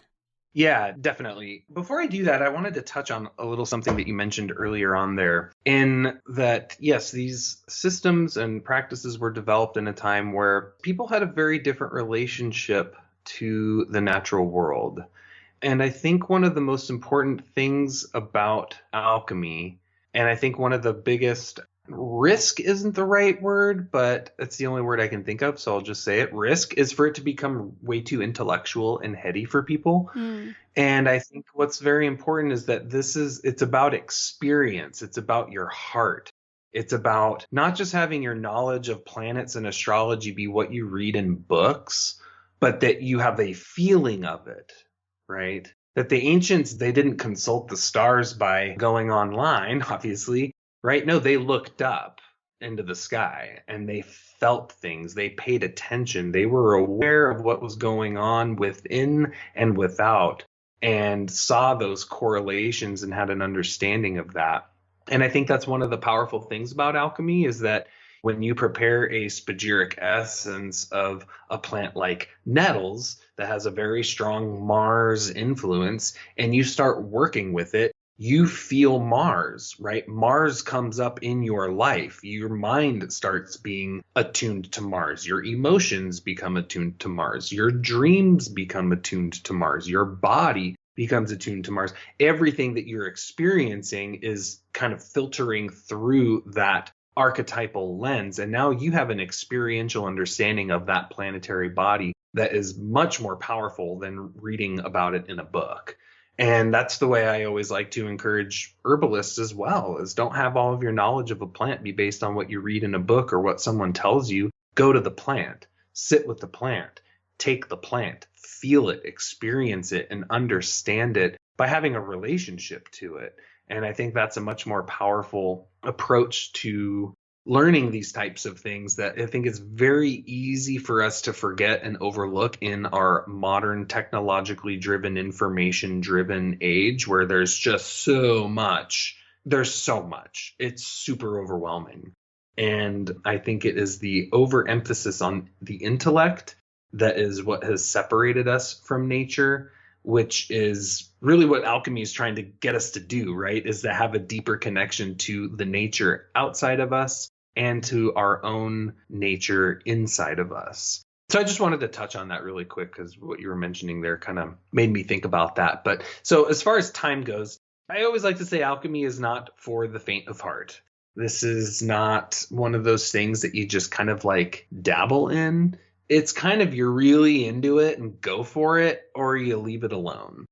Yeah, definitely. Before I do that, I wanted to touch on a little something that you mentioned earlier on there, in that, yes, these systems and practices were developed in a time where people had a very different relationship to the natural world. And I think one of the most important things about alchemy, and I think one of the biggest risk isn't the right word, but it's the only word I can think of, so I'll just say it. Risk is for it to become way too intellectual and heady for people. And I think what's very important is that it's about experience. It's about your heart. It's about not just having your knowledge of planets and astrology be what you read in books, but that you have a feeling of it, right? That the ancients, they didn't consult the stars by going online, obviously, right? No, they looked up into the sky and they felt things. They paid attention. They were aware of what was going on within and without and saw those correlations and had an understanding of that. And I think that's one of the powerful things about alchemy is that when you prepare a spagyric essence of a plant like nettles that has a very strong Mars influence and you start working with it, you feel Mars, right? Mars comes up in your life. Your mind starts being attuned to Mars. Your emotions become attuned to Mars. Your dreams become attuned to Mars. Your body becomes attuned to Mars. Everything that you're experiencing is kind of filtering through that archetypal lens. And now you have an experiential understanding of that planetary body that is much more powerful than reading about it in a book. And that's the way I always like to encourage herbalists as well, is don't have all of your knowledge of a plant be based on what you read in a book or what someone tells you. Go to the plant, sit with the plant, take the plant, feel it, experience it, and understand it by having a relationship to it. And I think that's a much more powerful approach to learning these types of things that I think is very easy for us to forget and overlook in our modern technologically driven, information driven age where there's just so much. There's so much. It's super overwhelming. And I think it is the overemphasis on the intellect that is what has separated us from nature, which is really what alchemy is trying to get us to do, right? Is to have a deeper connection to the nature outside of us and to our own nature inside of us. So I just wanted to touch on that really quick because what you were mentioning there kind of made me think about that. But so as far as time goes, I always like to say alchemy is not for the faint of heart. This is not one of those things that you just kind of like dabble in. It's kind of you're really into it and go for it, or you leave it alone.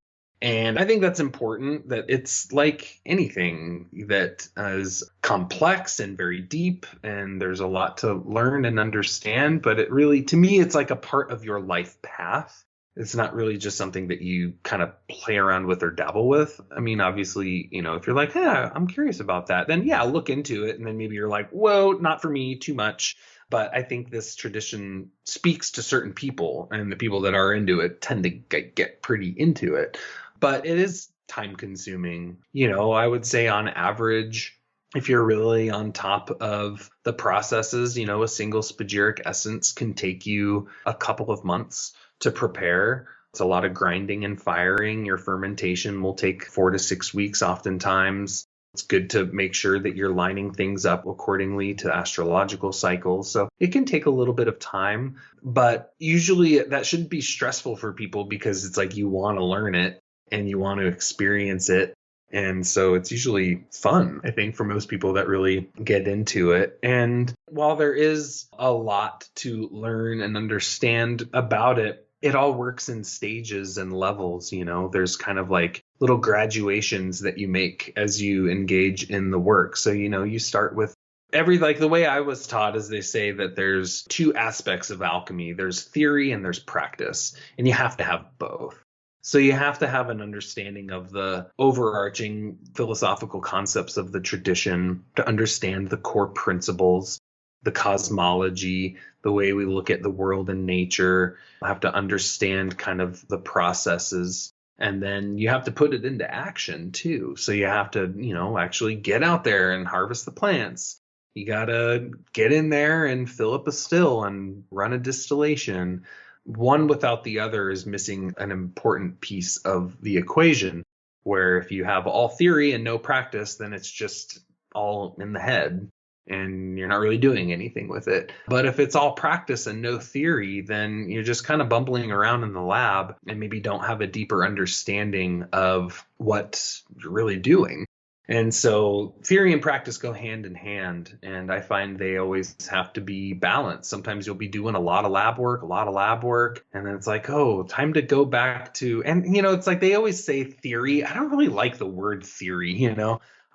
And I think that's important, that it's like anything that is complex and very deep, and there's a lot to learn and understand. But it really, to me, it's like a part of your life path. It's not really just something that you kind of play around with or dabble with. I mean, obviously, if you're like, yeah, I'm curious about that, then yeah, look into it. And then maybe you're like, whoa, not for me, too much. But I think this tradition speaks to certain people, and the people that are into it tend to get pretty into it. But it is time consuming. I would say on average, if you're really on top of the processes, a single spagyric essence can take you a couple of months to prepare. It's a lot of grinding and firing. Your fermentation will take 4 to 6 weeks oftentimes. It's good to make sure that you're lining things up accordingly to astrological cycles. So it can take a little bit of time, but usually that shouldn't be stressful for people, because it's like you want to learn it and you want to experience it. And so it's usually fun, I think, for most people that really get into it. And while there is a lot to learn and understand about it, it all works in stages and levels. There's kind of like little graduations that you make as you engage in the work. So, you start with like the way I was taught is, they say that there's 2 aspects of alchemy. There's theory and there's practice, and you have to have both. So you have to have an understanding of the overarching philosophical concepts of the tradition to understand the core principles, the cosmology, the way we look at the world and nature. You have to understand kind of the processes, and then you have to put it into action too. So you have to, actually get out there and harvest the plants. You got to get in there and fill up a still and run a distillation. One without the other is missing an important piece of the equation, where if you have all theory and no practice, then it's just all in the head and you're not really doing anything with it. But if it's all practice and no theory, then you're just kind of bumbling around in the lab and maybe don't have a deeper understanding of what you're really doing. And so theory and practice go hand in hand, and I find they always have to be balanced. Sometimes you'll be doing a lot of lab work, and then it's like, oh, time to go back to, and it's like they always say theory. I don't really like the word theory,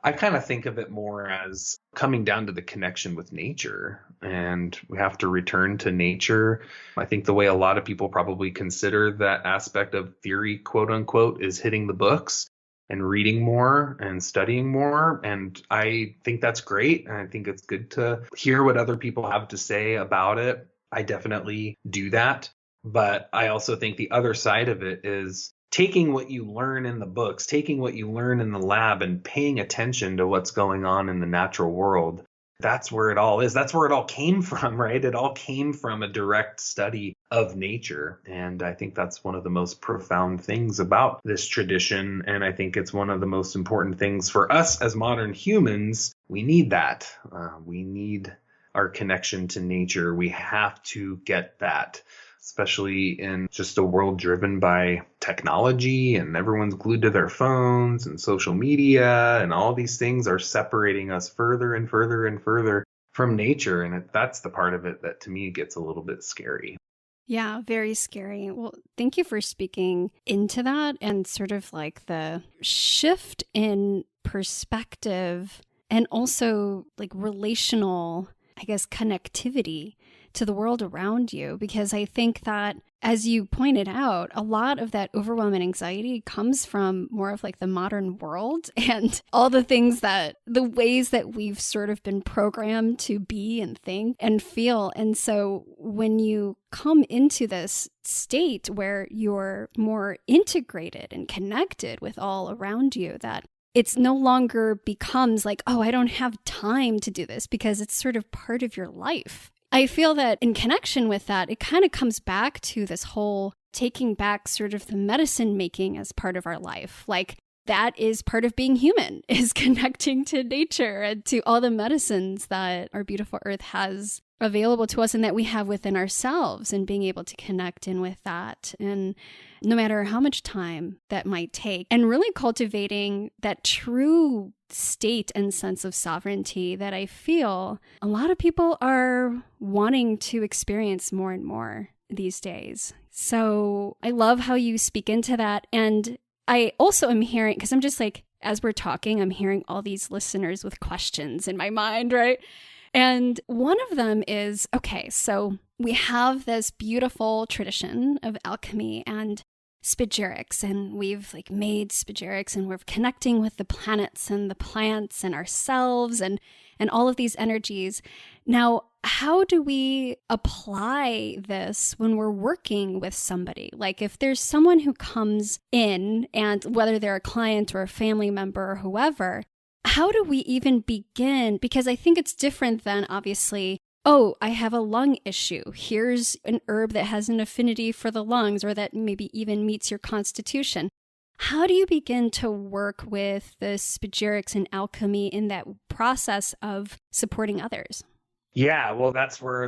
I kind of think of it more as coming down to the connection with nature, and we have to return to nature. I think the way a lot of people probably consider that aspect of theory, quote unquote, is hitting the books and reading more and studying more. And I think that's great. And I think it's good to hear what other people have to say about it. I definitely do that. But I also think the other side of it is taking what you learn in the books, taking what you learn in the lab, and paying attention to what's going on in the natural world. That's where it all is. That's where it all came from, right? It all came from a direct study of nature. And I think that's one of the most profound things about this tradition. And I think it's one of the most important things for us as modern humans. We need that. We need our connection to nature. We have to get that, especially in just a world driven by technology, and everyone's glued to their phones and social media, and all these things are separating us further and further and further from nature. And that's the part of it that to me gets a little bit scary. Yeah, very scary. Well, thank you for speaking into that, and sort of like the shift in perspective and also like relational, I guess, connectivity to the world around you. Because I think that, as you pointed out, a lot of that overwhelming anxiety comes from more of like the modern world and all the things the ways that we've sort of been programmed to be and think and feel. And so when you come into this state where you're more integrated and connected with all around you, that it's no longer becomes like, oh, I don't have time to do this, because it's sort of part of your life. I feel that in connection with that, it kind of comes back to this whole taking back sort of the medicine making as part of our life. Like, that is part of being human, is connecting to nature and to all the medicines that our beautiful earth has available to us and that we have within ourselves, and being able to connect in with that. And no matter how much time that might take, and really cultivating that true state and sense of sovereignty that I feel a lot of people are wanting to experience more and more these days. So I love how you speak into that. And I also am hearing, because I'm just like, as we're talking, I'm hearing all these listeners with questions in my mind, right? And one of them is, okay, so we have this beautiful tradition of alchemy and Spagyrics, and we've like made Spagyrics, and we're connecting with the planets and the plants and ourselves and all of these energies. Now, how do we apply this when we're working with somebody? Like if there's someone who comes in, and whether they're a client or a family member or whoever, how do we even begin? Because I think it's different than obviously, oh, I have a lung issue. Here's an herb that has an affinity for the lungs, or that maybe even meets your constitution. How do you begin to work with the Spagyrics and alchemy in that process of supporting others? Yeah, well, that's where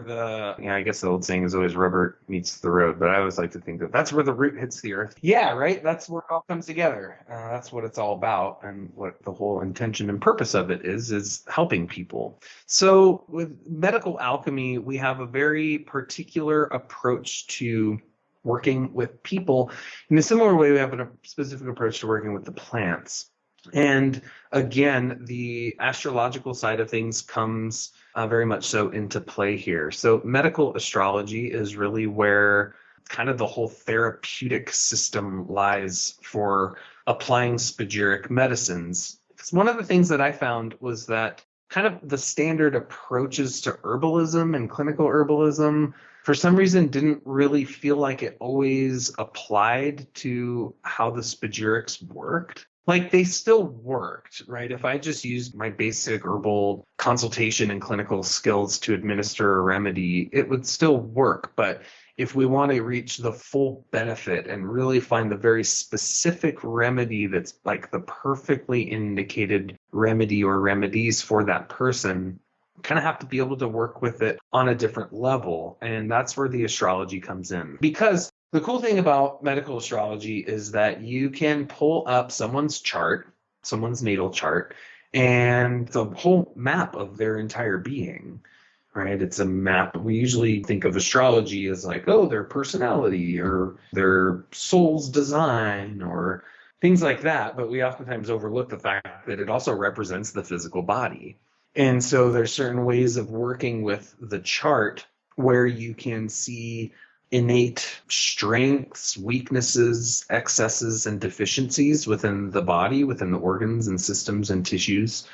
I guess the old saying is always rubber meets the road, but I always like to think that that's where the root hits the earth. Yeah, right? That's where it all comes together. That's what it's all about. And what the whole intention and purpose of it is helping people. So with medical alchemy, we have a very particular approach to working with people. In a similar way, we have a specific approach to working with the plants. And again, the astrological side of things comes very much so into play here. So medical astrology is really where kind of the whole therapeutic system lies for applying spagyric medicines. Because one of the things that I found was that kind of the standard approaches to herbalism and clinical herbalism, for some reason, didn't really feel like it always applied to how the spagyrics worked. Like they still worked, right? If I just used my basic herbal consultation and clinical skills to administer a remedy, it would still work. But if we want to reach the full benefit and really find the very specific remedy that's like the perfectly indicated remedy or remedies for that person, kind of have to be able to work with it on a different level. And that's where the astrology comes in. Because the cool thing about medical astrology is that you can pull up someone's chart, someone's natal chart, and the whole map of their entire being, right? It's a map. We usually think of astrology as like, oh, their personality or their soul's design or things like that. But we oftentimes overlook the fact that it also represents the physical body. And so there's certain ways of working with the chart where you can see innate strengths, weaknesses, excesses, and deficiencies within the body, within the organs and systems and tissues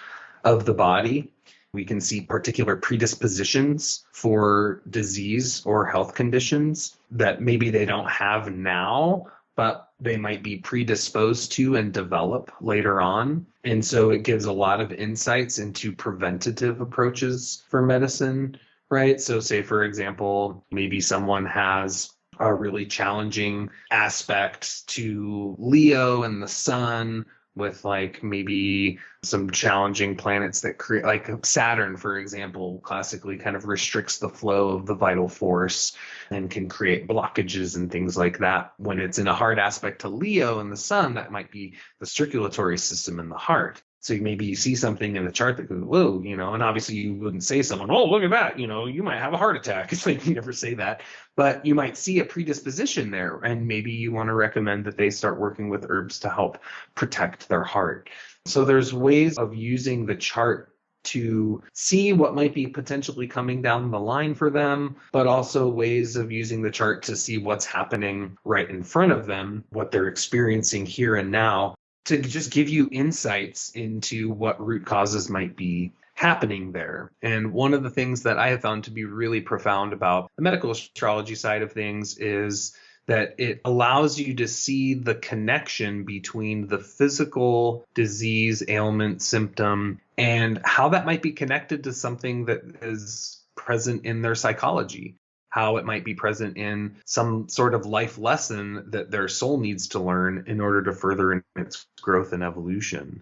of the body. We can see particular predispositions for disease or health conditions that maybe they don't have now, but they might be predisposed to and develop later on. And so it gives a lot of insights into preventative approaches for medicine, right? So say, for example, maybe someone has a really challenging aspect to Leo and the sun with like maybe some challenging planets that create, like Saturn, for example, classically kind of restricts the flow of the vital force and can create blockages and things like that. When it's in a hard aspect to Leo and the sun, that might be the circulatory system in the heart. So maybe you see something in the chart that goes, whoa, and obviously you wouldn't say someone, oh, look at that, you might have a heart attack. It's like you never say that, but you might see a predisposition there. And maybe you want to recommend that they start working with herbs to help protect their heart. So there's ways of using the chart to see what might be potentially coming down the line for them, but also ways of using the chart to see what's happening right in front of them, what they're experiencing here and now, to just give you insights into what root causes might be happening there. And one of the things that I have found to be really profound about the medical astrology side of things is that it allows you to see the connection between the physical disease, ailment, symptom, and how that might be connected to something that is present in their psychology. How it might be present in some sort of life lesson that their soul needs to learn in order to further its growth and evolution.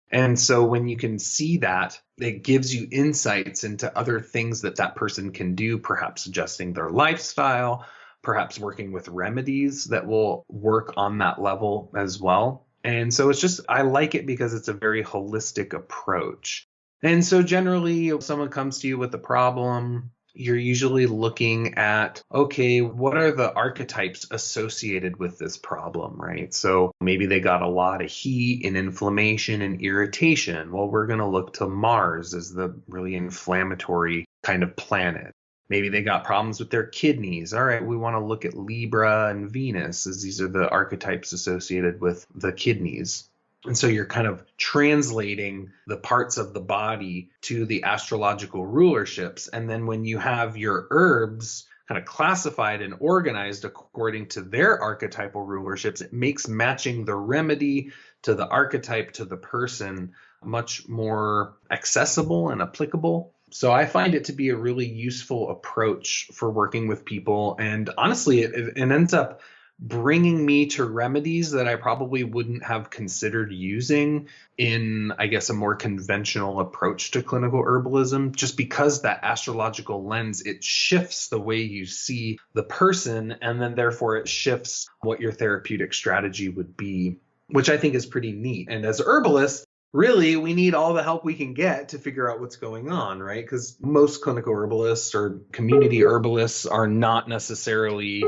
And so when you can see that, it gives you insights into other things that that person can do, perhaps adjusting their lifestyle, perhaps working with remedies that will work on that level as well. And so I like it because it's a very holistic approach. And so generally, if someone comes to you with a problem, you're usually looking at, okay, what are the archetypes associated with this problem, right? So maybe they got a lot of heat and inflammation and irritation. Well, we're going to look to Mars as the really inflammatory kind of planet. Maybe they got problems with their kidneys. All right, we want to look at Libra and Venus, as these are the archetypes associated with the kidneys. And so you're kind of translating the parts of the body to the astrological rulerships. And then when you have your herbs kind of classified and organized according to their archetypal rulerships, it makes matching the remedy to the archetype to the person much more accessible and applicable. So I find it to be a really useful approach for working with people. And honestly, it ends up bringing me to remedies that I probably wouldn't have considered using in, I guess, a more conventional approach to clinical herbalism, just because that astrological lens, it shifts the way you see the person, and then therefore it shifts what your therapeutic strategy would be, which I think is pretty neat. And as herbalists, really, we need all the help we can get to figure out what's going on, right? Because most clinical herbalists or community herbalists are not necessarily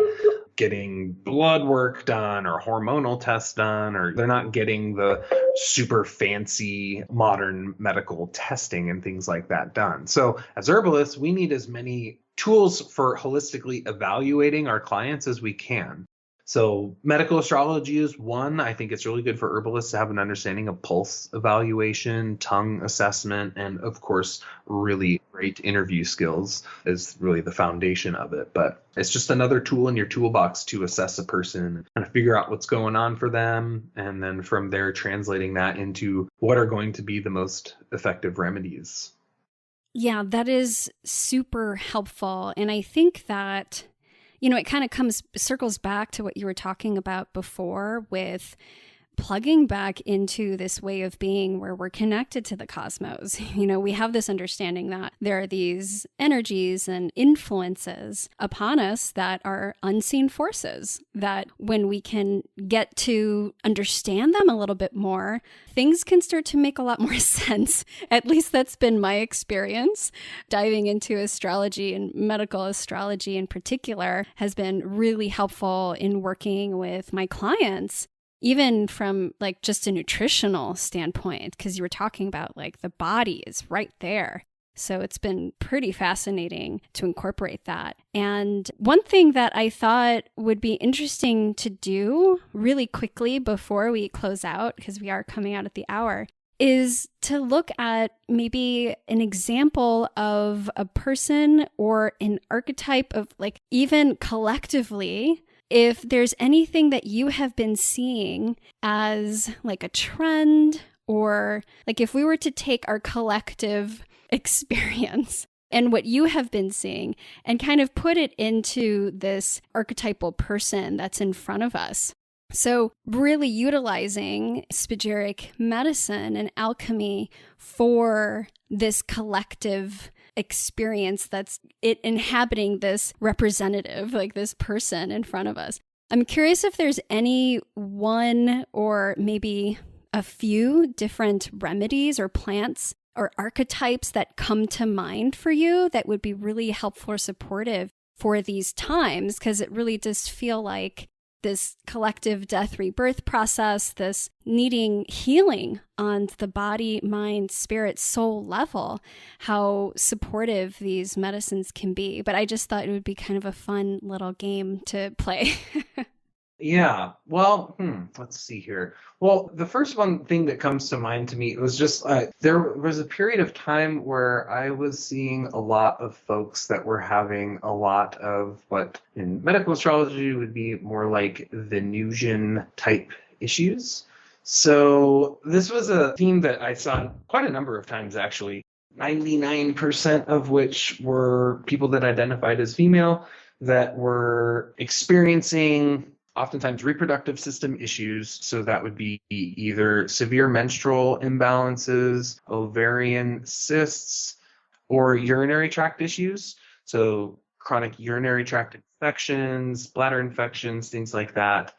getting blood work done or hormonal tests done, or they're not getting the super fancy modern medical testing and things like that done. So as herbalists, we need as many tools for holistically evaluating our clients as we can. So medical astrology is one. I think it's really good for herbalists to have an understanding of pulse evaluation, tongue assessment, and of course, really great interview skills is really the foundation of it. But it's just another tool in your toolbox to assess a person and figure out what's going on for them. And then from there, translating that into what are going to be the most effective remedies. Yeah, that is super helpful. And I think that it kind of circles back to what you were talking about before with plugging back into this way of being where we're connected to the cosmos. We have this understanding that there are these energies and influences upon us that are unseen forces, that when we can get to understand them a little bit more, things can start to make a lot more sense. At least that's been my experience. Diving into astrology and medical astrology in particular has been really helpful in working with my clients, even from like just a nutritional standpoint, because you were talking about like the body is right there. So it's been pretty fascinating to incorporate that. And one thing that I thought would be interesting to do really quickly before we close out, because we are coming out at the hour, is to look at maybe an example of a person or an archetype of, like, even collectively, if there's anything that you have been seeing as like a trend, or like if we were to take our collective experience and what you have been seeing and kind of put it into this archetypal person that's in front of us. So really utilizing spagyric medicine and alchemy for this collective experience that's it inhabiting this representative, like this person in front of us. I'm curious if there's any one or maybe a few different remedies or plants or archetypes that come to mind for you that would be really helpful or supportive for these times, because it really does feel like this collective death rebirth process, this needing healing on the body, mind, spirit, soul level, how supportive these medicines can be. But I just thought it would be kind of a fun little game to play. Yeah. Well, let's see here. Well, the first one thing that comes to mind to me was just there was a period of time where I was seeing a lot of folks that were having a lot of what in medical astrology would be more like Venusian type issues. So this was a theme that I saw quite a number of times, actually. 99% of which were people that identified as female that were experiencing oftentimes reproductive system issues. So that would be either severe menstrual imbalances, ovarian cysts, or urinary tract issues. So chronic urinary tract infections, bladder infections, things like that.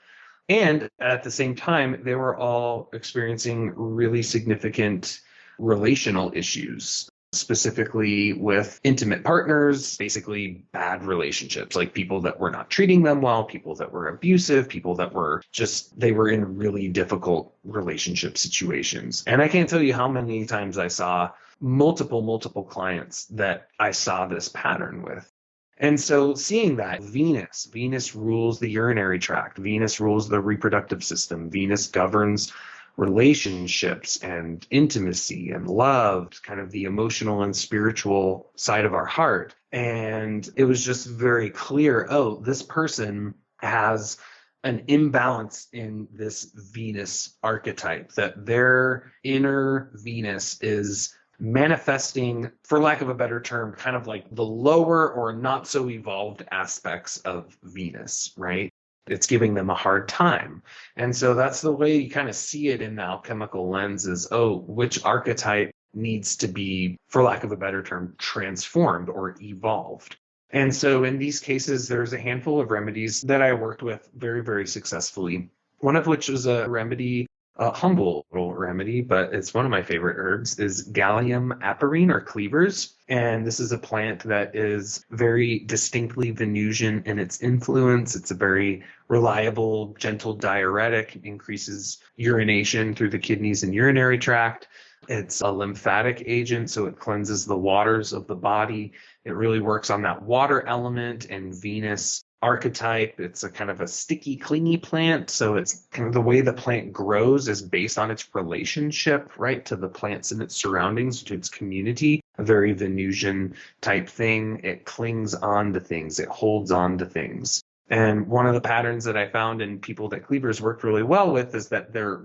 And at the same time, they were all experiencing really significant relational issues. specifically with intimate partners, basically bad relationships, like people that were not treating them well, people that were abusive, people that were just, they were in really difficult relationship situations. And I can't tell you how many times I saw multiple clients that I saw this pattern with. And so seeing that Venus rules the urinary tract, Venus rules the reproductive system, Venus governs relationships and intimacy and love, kind of the emotional and spiritual side of our heart. And it was just very clear, oh, this person has an imbalance in this Venus archetype, that their inner Venus is manifesting, for lack of a better term, kind of like the lower or not so evolved aspects of Venus, right? It's giving them a hard time. And so that's the way you kind of see it in the alchemical lens is, oh, which archetype needs to be, for lack of a better term, transformed or evolved. And so in these cases, there's a handful of remedies that I worked with very successfully. One of which was a remedy, a humble little remedy, but it's one of my favorite herbs, is Gallium aperine or cleavers. And this is a plant that is very distinctly Venusian in its influence. It's a very reliable, gentle diuretic, increases urination through the kidneys and urinary tract. It's a lymphatic agent, so it cleanses the waters of the body. It really works on that water element and Venus archetype. It's a kind of a sticky, clingy plant. So it's kind of the way the plant grows is based on its relationship, right, to the plants and its surroundings, to its community. A very Venusian type thing. It clings on to things. It holds on to things. And one of the patterns that I found in people that cleavers worked really well with is that there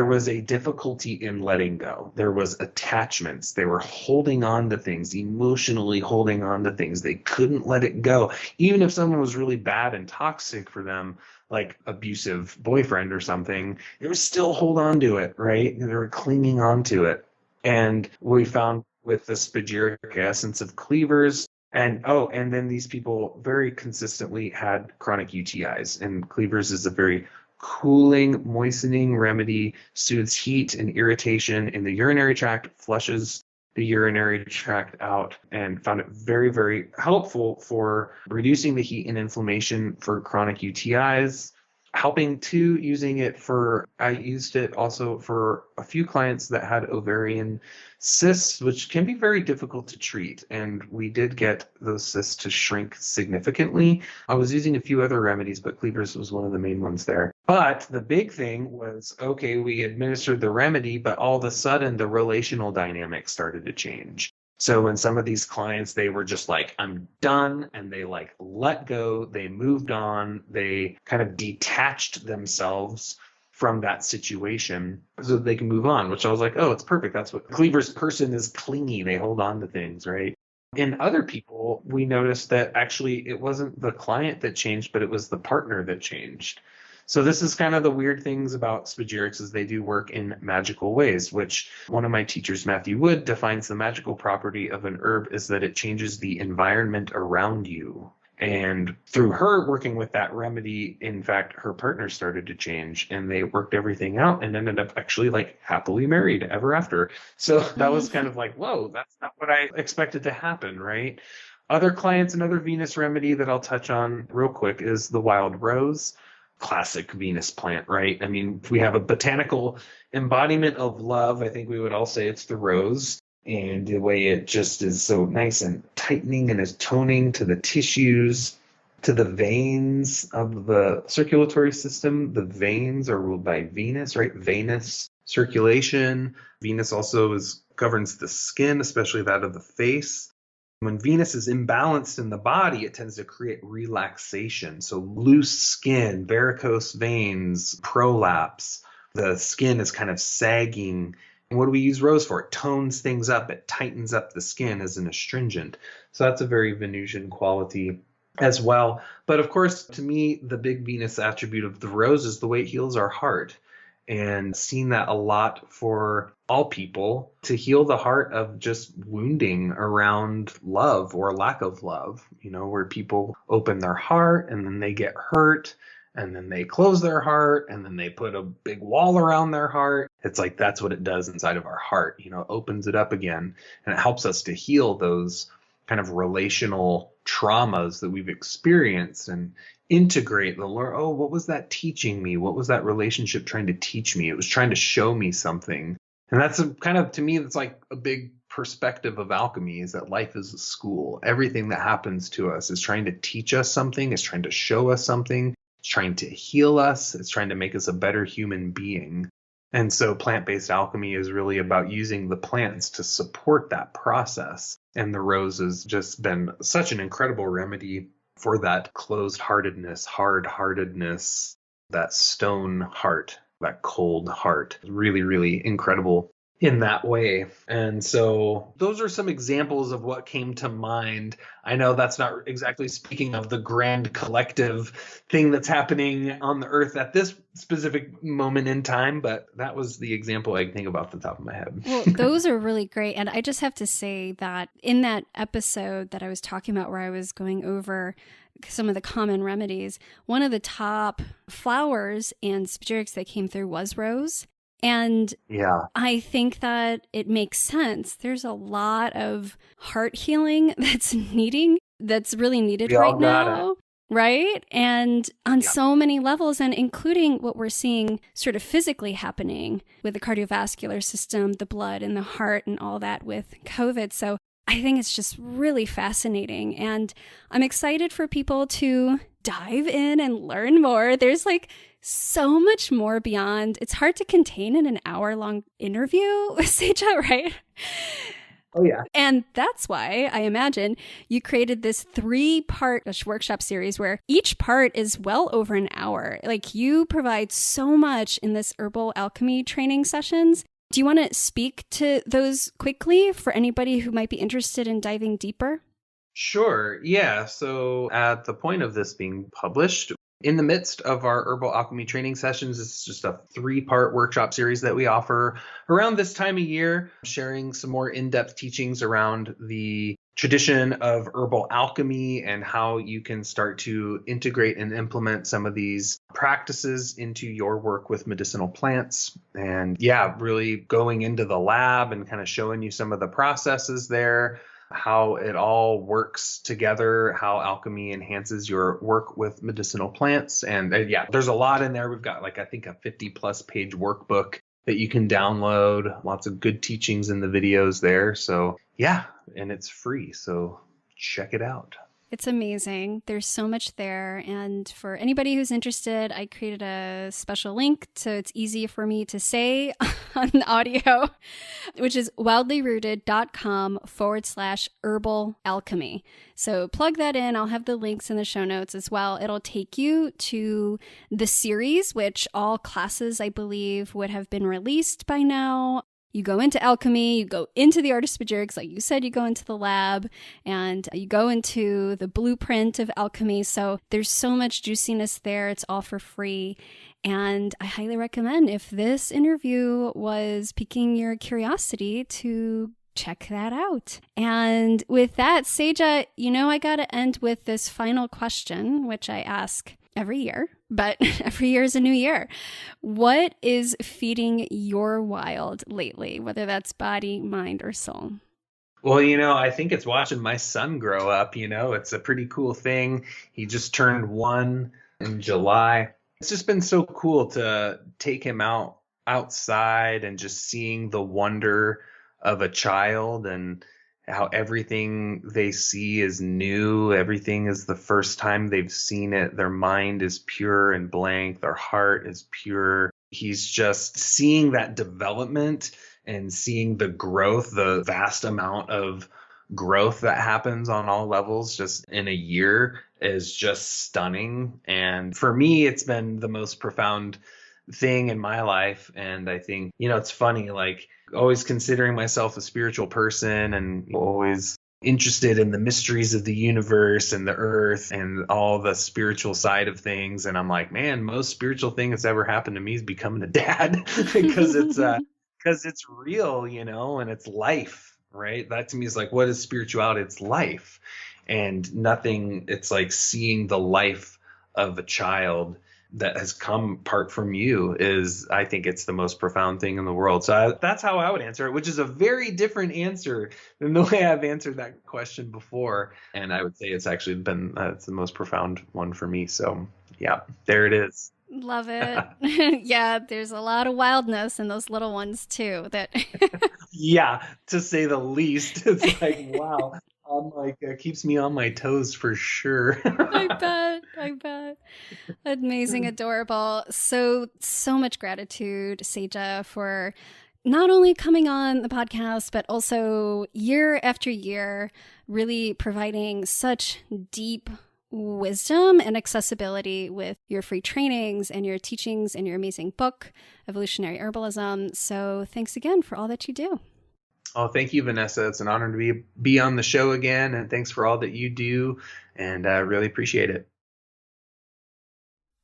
was a difficulty in letting go. There was attachments. They were holding on to things, emotionally holding on to things. They couldn't let it go. Even if someone was really bad and toxic for them, like abusive boyfriend or something, they would still hold on to it, right? They were clinging on to it. And we found with the spagyric essence of cleavers, and then these people very consistently had chronic UTIs. And cleavers is a very cooling, moistening remedy, soothes heat and irritation in the urinary tract, flushes the urinary tract out, and found it very helpful for reducing the heat and inflammation for chronic UTIs. I used it also for a few clients that had ovarian cysts, which can be very difficult to treat. And we did get those cysts to shrink significantly. I was using a few other remedies, but cleavers was one of the main ones there. But the big thing was, okay, we administered the remedy, but all of a sudden the relational dynamics started to change. So when some of these clients, they were just like, I'm done, and they like let go, they moved on, they kind of detached themselves from that situation so that they can move on, which I was like, oh, it's perfect. That's what cleaver's person is, clingy. They hold on to things, right? In other people, we noticed that actually it wasn't the client that changed, but it was the partner that changed. So this is kind of the weird things about spagyrics is they do work in magical ways, which one of my teachers, Matthew Wood, defines the magical property of an herb is that it changes the environment around you. And through her working with that remedy, in fact, her partner started to change and they worked everything out and ended up actually like happily married ever after. So that was kind of like, whoa, that's not what I expected to happen, right? Other clients, another Venus remedy that I'll touch on real quick is the wild rose. Classic Venus plant, right? I mean, if we have a botanical embodiment of love, I think we would all say it's the rose. And the way it just is so nice and tightening and is toning to the tissues, to the veins of the circulatory system. The veins are ruled by Venus, right? Venous circulation. Venus also governs the skin, especially that of the face. When Venus is imbalanced in the body, it tends to create relaxation. So loose skin, varicose veins, prolapse. The skin is kind of sagging. And what do we use rose for? It tones things up. It tightens up the skin as an astringent. So that's a very Venusian quality as well. But of course, to me, the big Venus attribute of the rose is the way it heals our heart. And seen that a lot for all people to heal the heart of just wounding around love or lack of love, where people open their heart and then they get hurt and then they close their heart, and then they put a big wall around their heart. It's like that's what it does inside of our heart, it opens it up again, and it helps us to heal those kind of relational traumas that we've experienced and integrate the Lord. Oh, what was that teaching me? What was that relationship trying to teach me? It was trying to show me something. And that's kind of, to me, that's like a big perspective of alchemy, is that life is a school. Everything that happens to us is trying to teach us something, it's trying to show us something, it's trying to heal us, it's trying to make us a better human being. And so plant-based alchemy is really about using the plants to support that process. And the rose has just been such an incredible remedy for that closed-heartedness, hard-heartedness, that stone heart, that cold heart. Really, really incredible in that way. And so those are some examples of what came to mind. I know that's not exactly speaking of the grand collective thing that's happening on the earth at this specific moment in time, but that was the example I can think about off the top of my head. Well, those are really great. And I just have to say that in that episode that I was talking about, where I was going over some of the common remedies, one of the top flowers and spagyrics that came through was rose. And yeah, I think that it makes sense. There's a lot of heart healing that's really needed right now. Right? And on so many levels, and including what we're seeing sort of physically happening with the cardiovascular system, the blood and the heart and all that with COVID. So I think it's just really fascinating. And I'm excited for people to dive in and learn more. There's like so much more beyond. It's hard to contain in an hour-long interview with Sajah, right? Oh, yeah. And that's why I imagine you created this 3-part workshop series where each part is well over an hour. Like, you provide so much in this herbal alchemy training sessions. Do you want to speak to those quickly for anybody who might be interested in diving deeper? Sure. Yeah. So at the point of this being published, in the midst of our herbal alchemy training sessions, it's just a 3-part workshop series that we offer around this time of year, sharing some more in-depth teachings around the tradition of herbal alchemy and how you can start to integrate and implement some of these practices into your work with medicinal plants. And yeah, really going into the lab and kind of showing you some of the processes there, how it all works together, how alchemy enhances your work with medicinal plants. And yeah, there's a lot in there. We've got I think a 50+ page workbook that you can download. Lots of good teachings in the videos there. So yeah, and it's free. So check it out. It's amazing. There's so much there. And for anybody who's interested, I created a special link so it's easy for me to say on the audio, which is wildlyrooted.com/herbal alchemy. So plug that in. I'll have the links in the show notes as well. It'll take you to the series, which all classes, I believe, would have been released by now. You go into alchemy, you go into the art of spagyrics, like you said, you go into the lab, and you go into the blueprint of alchemy. So there's so much juiciness there. It's all for free. And I highly recommend, if this interview was piquing your curiosity, to check that out. And with that, Sajah, I got to end with this final question, which I ask every year, but every year is a new year. What is feeding your wild lately, whether that's body, mind, or soul? Well, I think it's watching my son grow up. It's a pretty cool thing. He just turned 1 in July. It's just been so cool to take him outside and just seeing the wonder of a child and how everything they see is new. Everything is the first time they've seen it. Their mind is pure and blank. Their heart is pure. He's just seeing that development and seeing the growth, the vast amount of growth that happens on all levels just in a year is just stunning. And for me, it's been the most profound thing in my life. And I think, it's funny, always considering myself a spiritual person and always interested in the mysteries of the universe and the earth and all the spiritual side of things. And I'm like, man, most spiritual thing that's ever happened to me is becoming a dad because it's real, and it's life, right? That to me is what is spirituality? It's life. And nothing, it's like seeing the life of a child that has come part from you is, I think it's the most profound thing in the world. So that's how I would answer it, which is a very different answer than the way I've answered that question before. And I would say it's actually been it's the most profound one for me. So yeah, there it is. Love it. Yeah, there's a lot of wildness in those little ones too. That Yeah, to say the least. It's like, wow. It keeps me on my toes for sure. I bet. Amazing, adorable. So much gratitude, Sajah, for not only coming on the podcast, but also year after year, really providing such deep wisdom and accessibility with your free trainings and your teachings and your amazing book, Evolutionary Herbalism. So thanks again for all that you do. Oh, thank you, Vanessa. It's an honor to be on the show again. And thanks for all that you do. And I really appreciate it.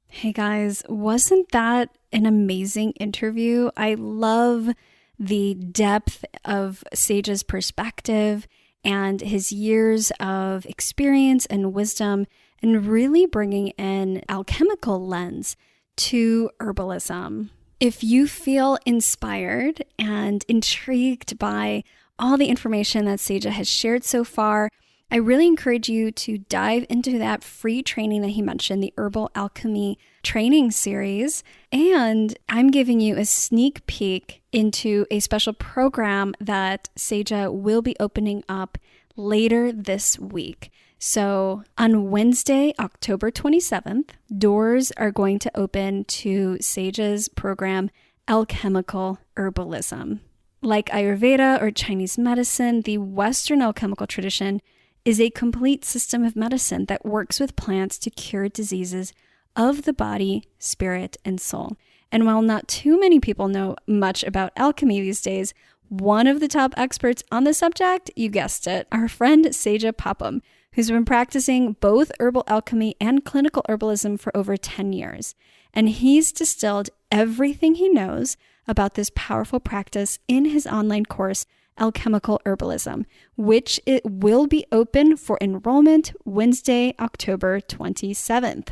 Hey guys, wasn't that an amazing interview? I love the depth of Sajah's perspective and his years of experience and wisdom, and really bringing an alchemical lens to herbalism. If you feel inspired and intrigued by all the information that Sajah has shared so far, I really encourage you to dive into that free training that he mentioned, the Herbal Alchemy training series. And I'm giving you a sneak peek into a special program that Sajah will be opening up later this week. So on Wednesday, October 27th, doors are going to open to Sajah's program, Alchemical Herbalism. Like Ayurveda or Chinese medicine, the Western alchemical tradition is a complete system of medicine that works with plants to cure diseases of the body, spirit, and soul. And while not too many people know much about alchemy these days, one of the top experts on the subject, you guessed it, our friend Sajah Popham, who's been practicing both herbal alchemy and clinical herbalism for over 10 years. And he's distilled everything he knows about this powerful practice in his online course, Alchemical Herbalism, which it will be open for enrollment Wednesday, October 27th.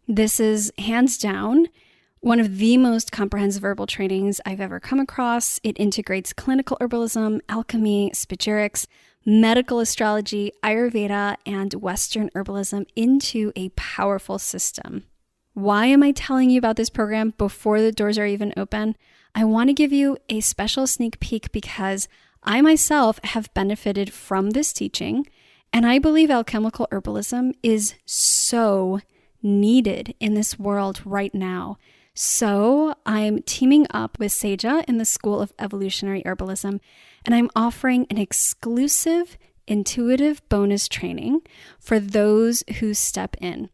This is hands down one of the most comprehensive herbal trainings I've ever come across. It integrates clinical herbalism, alchemy, Spagyrics, medical astrology, Ayurveda, and Western herbalism into a powerful system. Why am I telling you about this program before the doors are even open? I want to give you a special sneak peek because I myself have benefited from this teaching, and I believe alchemical herbalism is so needed in this world right now. So I'm teaming up with Sajah in the School of Evolutionary Herbalism, and I'm offering an exclusive intuitive bonus training for those who step in.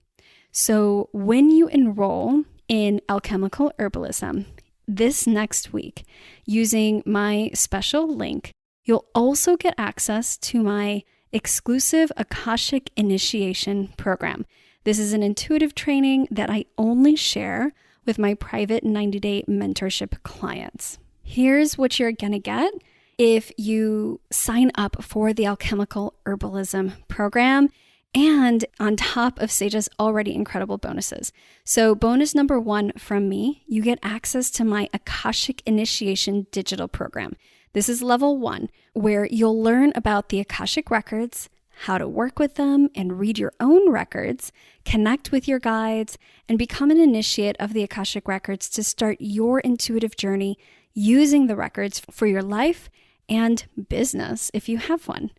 So when you enroll in alchemical herbalism this next week using my special link, you'll also get access to my exclusive Akashic Initiation program. This is an intuitive training that I only share with my private 90-day mentorship clients. Here's what you're going to get if you sign up for the Alchemical Herbalism program, and on top of Sajah's already incredible bonuses. So bonus number 1 from me, you get access to my Akashic Initiation digital program. This is level 1, where you'll learn about the Akashic records, how to work with them and read your own records, connect with your guides, and become an initiate of the Akashic records to start your intuitive journey using the records for your life and business if you have one.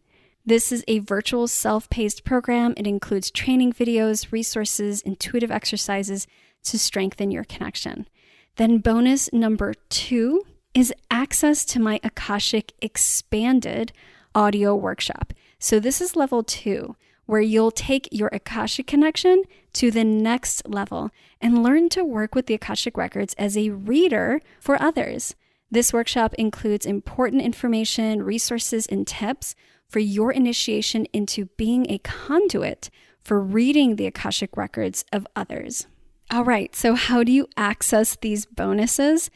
This is a virtual self-paced program. It includes training videos, resources, intuitive exercises to strengthen your connection. Then bonus number 2 is access to my Akashic Expanded audio workshop. So this is level 2, where you'll take your Akashic connection to the next level and learn to work with the Akashic records as a reader for others. This workshop includes important information, resources, and tips for your initiation into being a conduit for reading the Akashic records of others. All right, so how do you access these bonuses?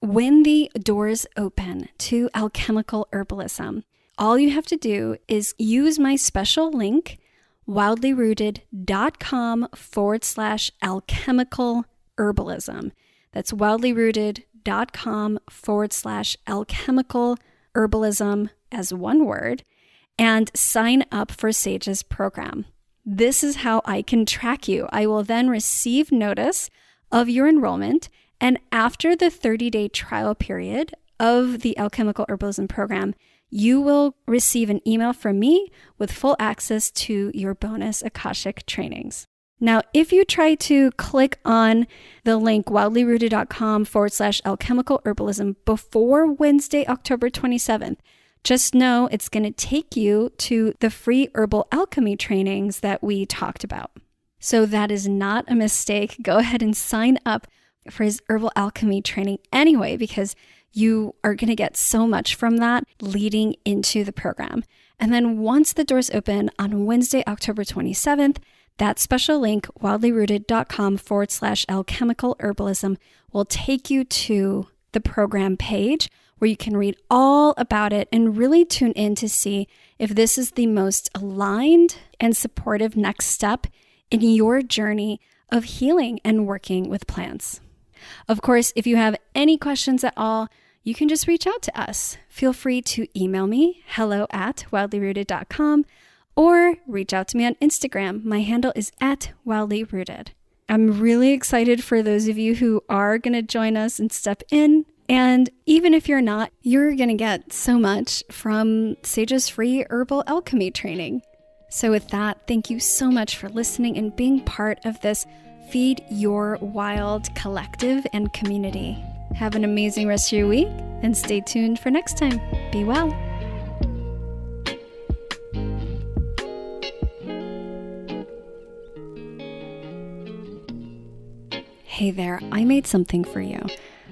When the doors open to Alchemical Herbalism, all you have to do is use my special link, wildlyrooted.com/alchemical Herbalism. That's wildlyrooted.com/alchemical herbalism as one word, and sign up for Sajah's program. This is how I can track you. I will then receive notice of your enrollment, and after the 30-day trial period of the Alchemical Herbalism program, you will receive an email from me with full access to your bonus Akashic trainings. Now, if you try to click on the link wildlyrooted.com/alchemical herbalism before Wednesday, October 27th, just know it's going to take you to the free Herbal Alchemy trainings that we talked about. So that is not a mistake. Go ahead and sign up for his Herbal Alchemy training anyway, because you are going to get so much from that leading into the program. And then once the doors open on Wednesday, October 27th, that special link, wildlyrooted.com/alchemical herbalism, will take you to the program page where you can read all about it and really tune in to see if this is the most aligned and supportive next step in your journey of healing and working with plants. Of course, if you have any questions at all, you can just reach out to us. Feel free to email me, hello@wildlyrooted.com, or reach out to me on Instagram. My handle is @wildlyrooted. I'm really excited for those of you who are going to join us and step in. And even if you're not, you're going to get so much from Sajah's free Herbal Alchemy training. So with that, thank you so much for listening and being part of this Feed Your Wild collective and community. Have an amazing rest of your week and stay tuned for next time. Be well. Hey there, I made something for you.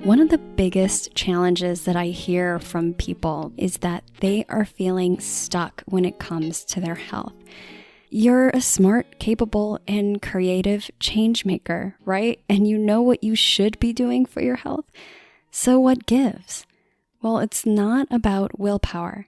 One of the biggest challenges that I hear from people is that they are feeling stuck when it comes to their health. You're a smart, capable, and creative change maker, right? And you know what you should be doing for your health. So what gives? Well, it's not about willpower.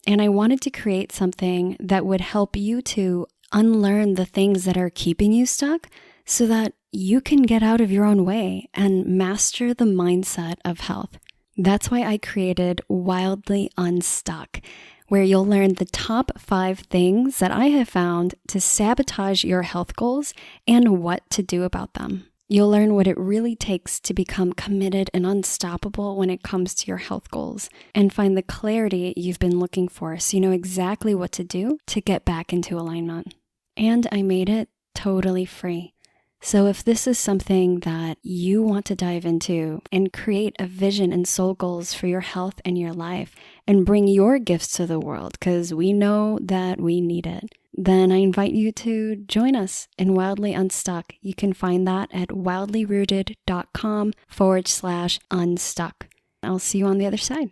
And I wanted to create something that would help you to unlearn the things that are keeping you stuck so that you can get out of your own way and master the mindset of health. That's why I created Wildly Unstuck, where you'll learn the top 5 things that I have found to sabotage your health goals and what to do about them. You'll learn what it really takes to become committed and unstoppable when it comes to your health goals and find the clarity you've been looking for so you know exactly what to do to get back into alignment. And I made it totally free. So if this is something that you want to dive into and create a vision and soul goals for your health and your life and bring your gifts to the world, because we know that we need it, then I invite you to join us in Wildly Unstuck. You can find that at wildlyrooted.com/unstuck. I'll see you on the other side.